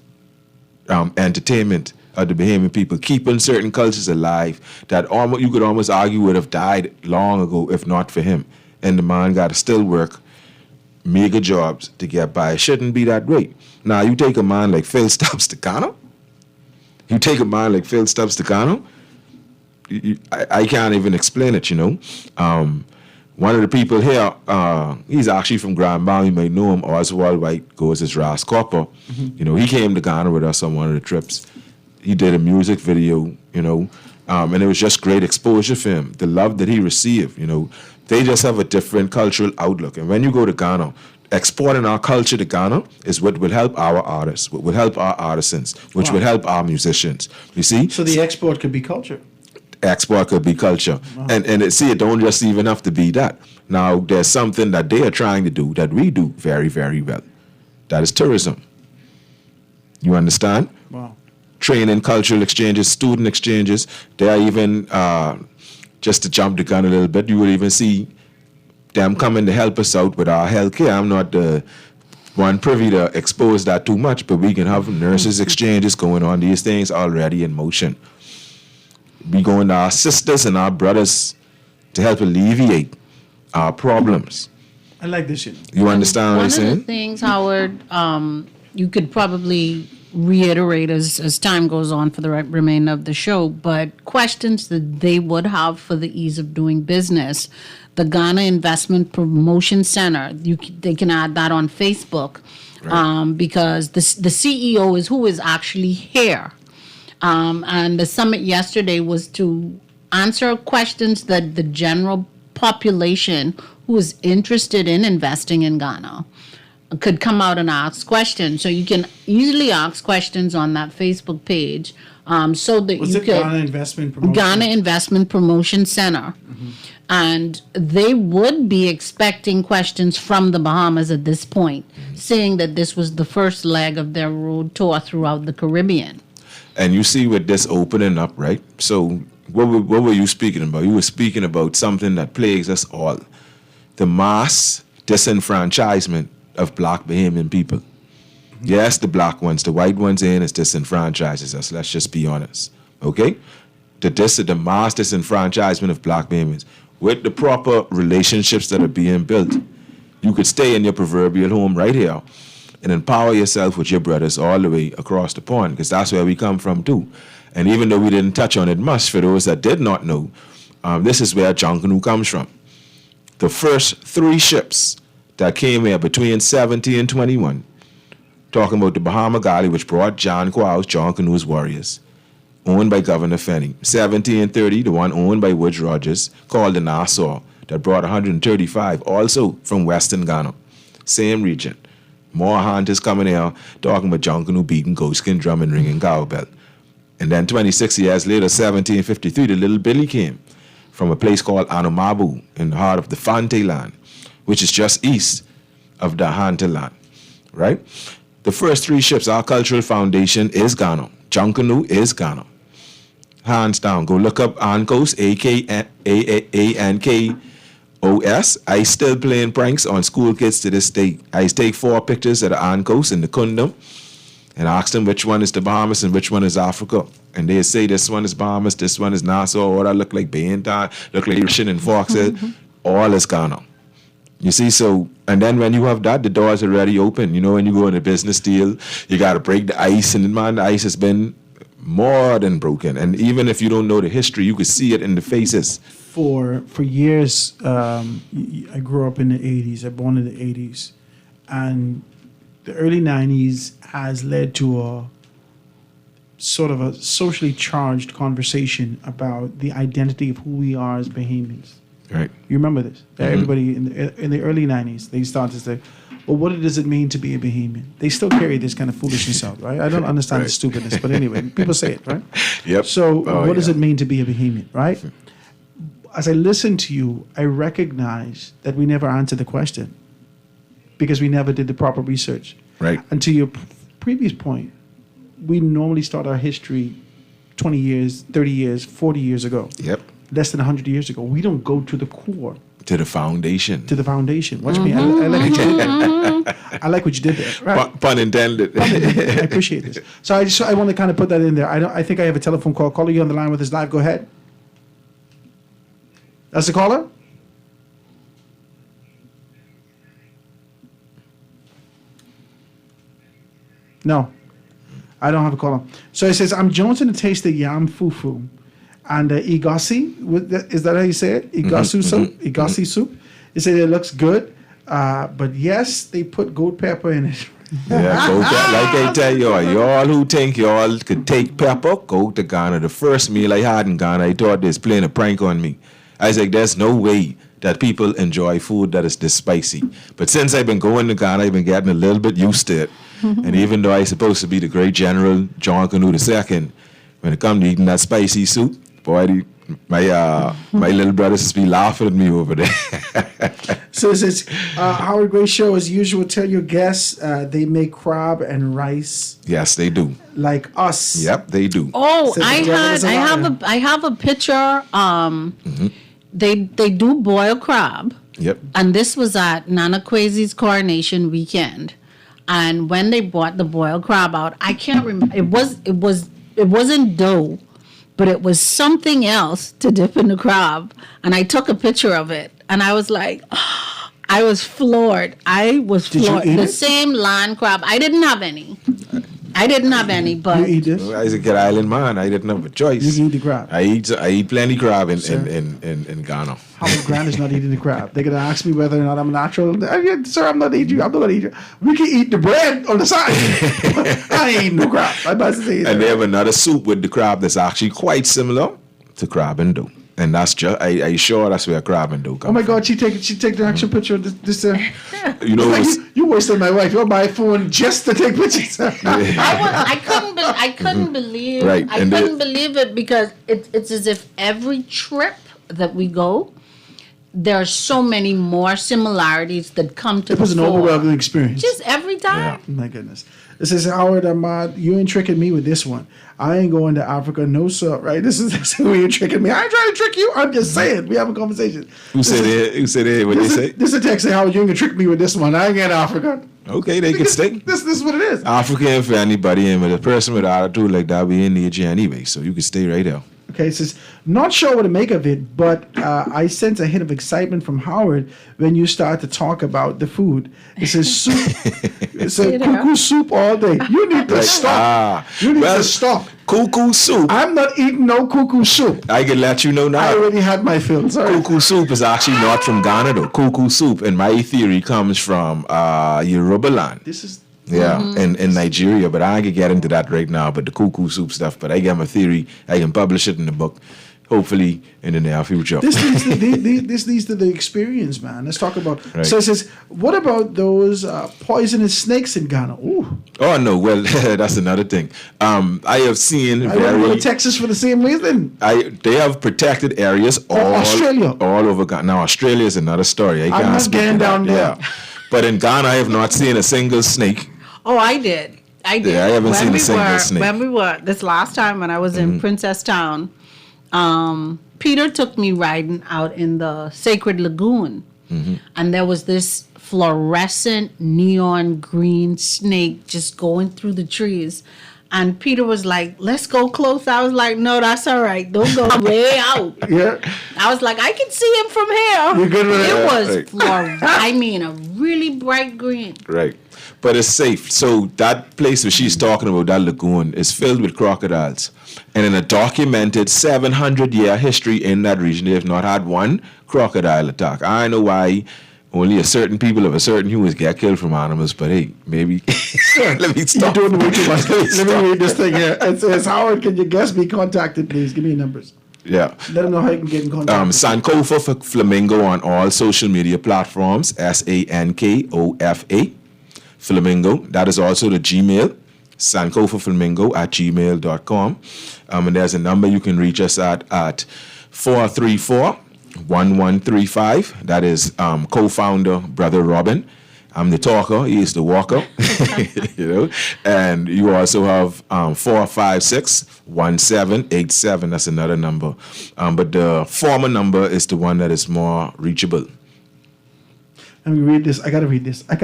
entertainment of the Bahamian people, keeping certain cultures alive that you could almost argue would have died long ago if not for him? And the man got to still work mega jobs to get by. It shouldn't be that way. Now, you take a man like Phil Stubbs Takano, I can't even explain it, you know. One of the people here, he's actually from Grand Bam. You might know him. Oswald White goes as Ras Copper. You know, he came to Ghana with us on one of the trips. He did a music video, you know, and it was just great exposure for him. The love that he received, you know, they just have a different cultural outlook. And when you go to Ghana, exporting our culture to Ghana is what will help our artists, what will help our artisans, which will help our musicians. You see? So the export could be culture. Export could be culture. Wow. And it don't just even have to be that. Now, there's something that they are trying to do that we do very, very well. That is tourism. You understand? Wow. Training, cultural exchanges, student exchanges. They are even, just to jump the gun a little bit, you will even see them coming to help us out with our healthcare. I'm not the one privy to expose that too much, but we can have nurses exchanges going on. These things already in motion. We going to our sisters and our brothers to help alleviate our problems. I like this shit. You understand what I'm saying? One of the things, Howard, you could probably reiterate as time goes on for the remainder of the show, but questions that they would have for the ease of doing business. The Ghana Investment Promotion Center, they can add that on Facebook, right. Because the CEO is who is actually here. And the summit yesterday was to answer questions that the general population who is interested in investing in Ghana could come out and ask questions. So you can easily ask questions on that Facebook page. So that was you it could Ghana Investment Promotion? Ghana Investment Promotion Center. Mm-hmm. And they would be expecting questions from the Bahamas at this point, saying that this was the first leg of their road tour throughout the Caribbean. And you see with this opening up, right? So what were you speaking about? You were speaking about something that plagues us all. The mass disenfranchisement of black Bahamian people. Mm-hmm. Yes, the black ones, the white ones in is disenfranchises us. Let's just be honest, okay? The mass disenfranchisement of black Bahamians. With the proper relationships that are being built, you could stay in your proverbial home right here and empower yourself with your brothers all the way across the pond, because that's where we come from too. And even though we didn't touch on it much, for those that did not know, this is where Junkanoo comes from. The first 3 ships that came here between 17 and 21, talking about the Bahama Galley, which brought John Quao's, John Canoe's warriors, owned by Governor Fenney. 1730, the one owned by Woodes Rogers, called the Nassau, that brought 135, also from Western Ghana, same region. More hunters coming here, talking about Junkanoo beating goatskin drum and ringing cowbell. And then 26 years later, 1753, the little Billy came from a place called Anomabu in the heart of the Fante land, which is just east of the Hante land, right? The first 3 ships, our cultural foundation is Ghana. Junkanoo is Ghana. Hands down. Go look up Ankos, A-N-K-O-S. I still playing pranks on school kids to this day. I take 4 pictures of the Ankos in the Kundum and ask them which one is the Bahamas and which one is Africa. And they say this one is Bahamas, this one is Nassau, or I look like Bayentan, look like Rishin and Foxhead. All is Ghana. You see, so, and then when you have that, the doors are already open. You know, when you go in a business deal, you got to break the ice, and man, the ice has been more than broken. And even if you don't know the history, you could see it in the faces for years, I grew up in the 80s. I born in the 80s. And the early 90s has led to a sort of a socially charged conversation about the identity of who we are as Bahamians. Right. You remember this? Everybody in the early 90s, they started to say, well, what does it mean to be a Bahamian? They still carry this kind of foolishness out, right? I don't understand the stupidness, but anyway, people say it, right? Yep. So what does it mean to be a Bahamian, right? As I listen to you, I recognize that we never answered the question because we never did the proper research. Right. And to your previous point, we normally start our history 20 years, 30 years, 40 years ago. Yep. Less than 100 years ago. We don't go to the core. To the foundation. To the foundation. Watch me. I like what you did there. I like what you did there. Right. Pun intended. I appreciate this. So I want to kind of put that in there. I think I have a telephone call. Caller, you on the line with us live. Go ahead. That's the caller? No. I don't have a caller. So it says, I'm jonesing to taste the yam fufu and igasi. Is that how you say it? Igasu soup? Igasi soup. It says it looks good. But yes, they put goat pepper in it. Yeah, go like I tell y'all who think y'all could take pepper, go to Ghana. The first meal I had in Ghana, I thought they was playing a prank on me. I was like, there's no way that people enjoy food that is this spicy. But since I've been going to Ghana, I've been getting a little bit used to it. And even though I'm supposed to be the great General John Canoe II, when it comes to eating that spicy soup, boy, my little brothers just be laughing at me over there. So it says, Howard Gray Show, as usual, tell your guests they make crab and rice. Yes, they do. Like us. Yep, they do. Oh, I have a picture. They do boil crab. Yep. And this was at Nana Kwesi's coronation weekend. And when they brought the boiled crab out, I can't remember. It wasn't dough, but it was something else to dip in the crab. And I took a picture of it, and I was like, oh, I was floored. Did you eat it? Same land crab. I didn't have any. But you eat this? I was a kid island man. I didn't have a choice. You can eat the crab. I eat plenty crab in Ghana. Howard Grant is not eating the crab. They're gonna ask me whether or not I'm natural. Sir, I'm not eating you. I'm not gonna eat you. We can eat the bread on the side. I ain't eating no crab. I must say. And they have another soup with the crab that's actually quite similar to crab and dough. And that's just, I sure that's where crab and dough come from. Oh my God, she take the actual picture of this. You know, you worse than my wife. You're my phone just to take pictures. I couldn't believe. Right. I couldn't believe it because it's as if every trip that we go, there are so many more similarities that come to. It was an overwhelming experience. Just every time. Yeah. My goodness. This is Howard Ahmad. You ain't tricking me with this one. I ain't going to Africa, no sir. Right? This is where you're tricking me. I ain't trying to trick you. I'm just saying. We have a conversation. Who said it? What they say? This is a text saying, Howard, you ain't gonna trick me with this one. I ain't going to Africa. Okay, they can stay. This is what it is. African for anybody, and with a person with attitude like that, we in need you anyway. So you can stay right there. Okay, it says, not sure what to make of it, but I sense a hint of excitement from Howard when you start to talk about the food. It says soup. It says cuckoo soup all day. You need to stop. You need to stop. Cuckoo soup. I'm not eating no cuckoo soup. I can let you know now. I already had my fill. Sorry. Cuckoo soup is actually not from Ghana though. Cuckoo soup, in my theory, comes from Yoruba land. This is... Yeah, in Nigeria, but I can get into that right now. But the cuckoo soup stuff, but I got my theory. I can publish it in the book, hopefully in the near future. This leads to the experience, man. Let's talk about. Right. So it says, what about those poisonous snakes in Ghana? Ooh. Oh no, well that's another thing. I have seen. I went to Texas for the same reason. They have protected areas all over Ghana. Now Australia is another story. I'm not getting down there. Yeah. But in Ghana, I have not seen a single snake. Oh, I did. Yeah, I haven't seen a single snake. When we were, this last time when I was in Princess Town, Peter took me riding out in the Sacred Lagoon. And there was this fluorescent neon green snake just going through the trees. And Peter was like, let's go close. I was like, no, that's all right. Don't go way out. Yeah. I was like, I can see him from here. You're good with it it? was Right. fluorescent. I mean, a really bright green. Right. But it's safe. So that place that she's talking about, that lagoon, is filled with crocodiles. And in a documented 700-year history in that region, they have not had one crocodile attack. I know why only a certain people of a certain hues get killed from animals, but hey, maybe. Let me stop. You're doing way too much. Let me read this thing here. It says, Howard, can your guest be contacted, please? Give me your numbers. Yeah. Let them know how you can get in contact. Sankofa Flamingo on all social media platforms, SANKOFA Flamingo. That is also the Gmail, sankofaflamingo@gmail.com. And there's a number you can reach us at 434-1135. That is co-founder Brother Robin. I'm the talker, he is the walker. You know, and you also have 456-1787. That's another number. But the former number is the one that is more reachable. Let me read this. I got to read this. I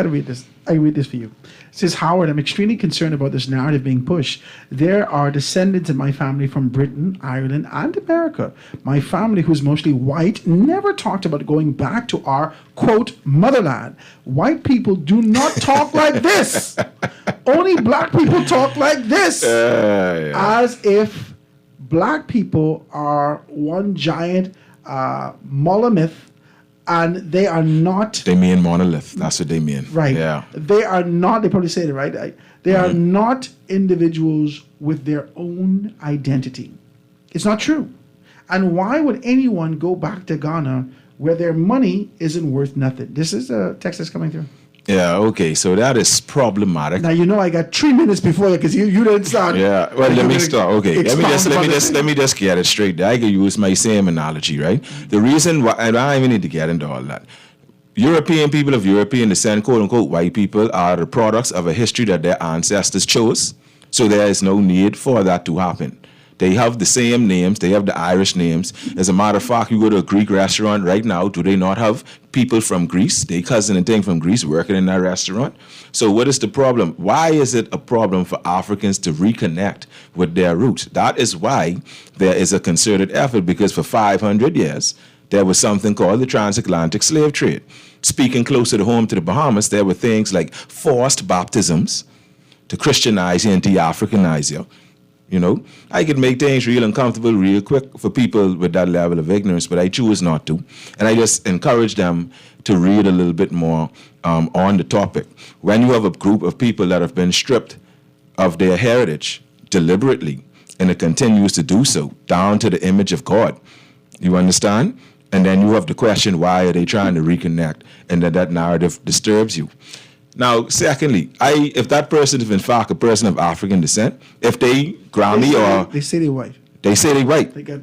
read this for you. It says, Howard, I'm extremely concerned about this narrative being pushed. There are descendants in my family from Britain, Ireland, and America. My family, who's mostly white, never talked about going back to our, quote, motherland. White people do not talk like this. Only black people talk like this. As if black people are one giant monolith. And they are not. They mean monolith. That's what they mean. Right. Yeah. They are not. They probably say it right. They are not individuals with their own identity. It's not true. And why would anyone go back to Ghana where their money isn't worth nothing? This is a text that's coming through. Yeah. Okay. So that is problematic. Now you know I got 3 minutes before you because you didn't start. Yeah. Well, let me start. Okay. Let me just get it straight. I can use my same analogy, right? The reason why, and I don't even need to get into all that. European people of European descent, quote unquote, white people, are the products of a history that their ancestors chose. So there is no need for that to happen. They have the same names. They have the Irish names. As a matter of fact, you go to a Greek restaurant right now, do they not have people from Greece, their cousin and thing from Greece working in that restaurant? So what is the problem? Why is it a problem for Africans to reconnect with their roots? That is why there is a concerted effort, because for 500 years, there was something called the transatlantic slave trade. Speaking closer to home to the Bahamas, there were things like forced baptisms to Christianize you and de-Africanize you. You know, I could make things real uncomfortable real quick for people with that level of ignorance, but I choose not to. And I just encourage them to read a little bit more on the topic. When you have a group of people that have been stripped of their heritage deliberately, and it continues to do so, down to the image of God, you understand? And then you have the question, why are they trying to reconnect? And that narrative disturbs you. Now, secondly, if that person is in fact a person of African descent, if they Grammy or they say they're white. They say they're white. They got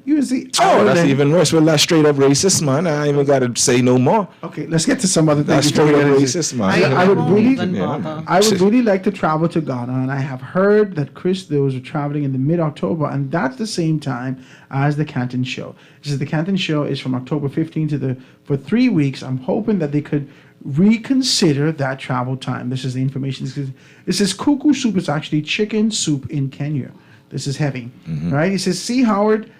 you see. Oh, that's even worse. Well, that's straight up racist, man. I ain't even got to say no more. Okay, let's get to some other things. That's straight up racist, man. I would really like to travel to Ghana, and I have heard that Chris those are traveling in the mid-October, and that's the same time as the Canton Show. This is the Canton Show is from October 15th for 3 weeks. I'm hoping that they could reconsider that travel time. This is the information. This is kuku soup. It's actually chicken soup in Kenya. This is heavy, right? He says, see, Howard,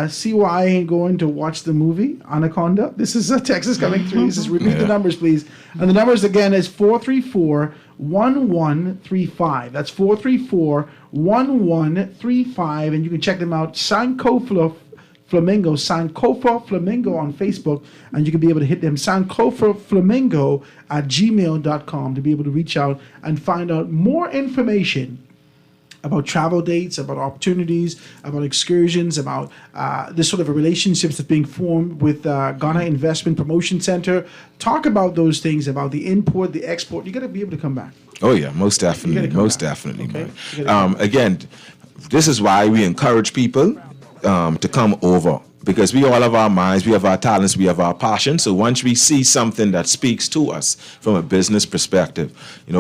see why I ain't going to watch the movie Anaconda? This is a text coming through. He says, repeat the numbers, please. And the numbers again is 434-1135. That's 434-1135. And you can check them out. Sankofa Flamingo on Facebook, and you can be able to hit them sankofaflamingo@gmail.com to be able to reach out and find out more information about travel dates, about opportunities, about excursions, about this sort of relationships that's being formed with Ghana Investment Promotion Center. Talk about those things, about the import, the export. You got to be able to come back. Oh yeah, most definitely, okay. Man. Again, this is why we encourage people to come over, because we all have our minds, we have our talents, we have our passion. So once we see something that speaks to us from a business perspective,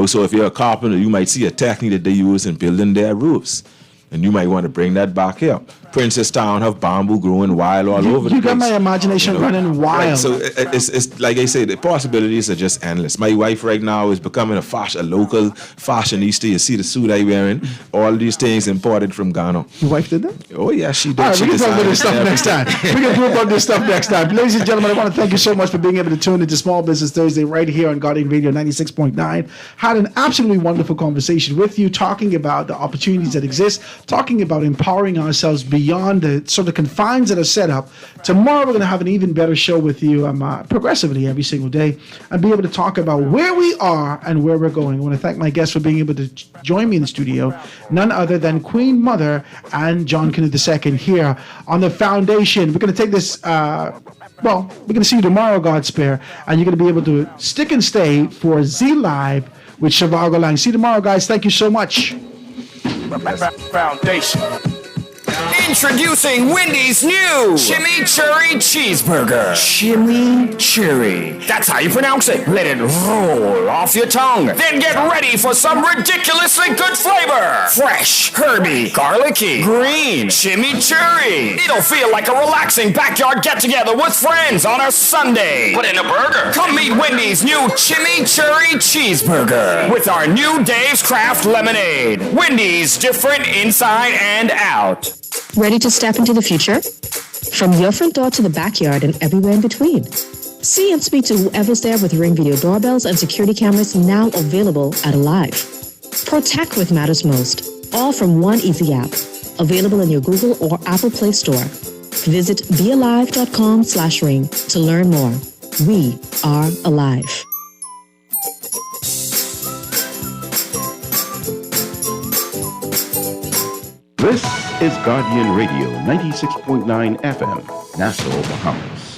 so if you're a carpenter, you might see a technique that they use in building their roofs. And you might want to bring that back here. Princestown have bamboo growing wild all over the place. You got my imagination running wild. Right, so it's like I say, the possibilities are just endless. My wife right now is becoming a local fashionista. You see the suit I wearing, all these things imported from Ghana. Your wife did that? Oh yeah, she did. All right, we can talk about this stuff everything. next time. We can talk about this stuff next time. Ladies and gentlemen, I want to thank you so much for being able to tune into Small Business Thursday right here on Guardian Radio 96.9. Had an absolutely wonderful conversation with you, talking about the opportunities that exist, talking about empowering ourselves beyond the sort of confines that are set up. Tomorrow, we're going to have an even better show with you progressively every single day and be able to talk about where we are and where we're going. I want to thank my guests for being able to join me in the studio, none other than Queen Mother and John Canute II here on the Foundation. We're going to take this, we're going to see you tomorrow, God spare, and you're going to be able to stick and stay for Z Live with Shivago Lang. See you tomorrow, guys. Thank you so much. Foundation. Introducing Wendy's new Chimichurri Cheeseburger. Chimichurri. That's how you pronounce it. Let it roll off your tongue. Then get ready for some ridiculously good flavor. Fresh, herby, garlicky, green, chimichurri. It'll feel like a relaxing backyard get-together with friends on a Sunday. Put in a burger. Come meet Wendy's new Chimichurri Cheeseburger with our new Dave's Craft Lemonade. Wendy's, different inside and out. Ready to step into the future? From your front door to the backyard and everywhere in between. See and speak to whoever's there with Ring Video doorbells and security cameras now available at Alive. Protect what matters most, all from one easy app. Available in your Google or Apple Play Store. Visit bealive.com/ring to learn more. We are alive. This is Guardian Radio 96.9 FM, Nassau, Bahamas.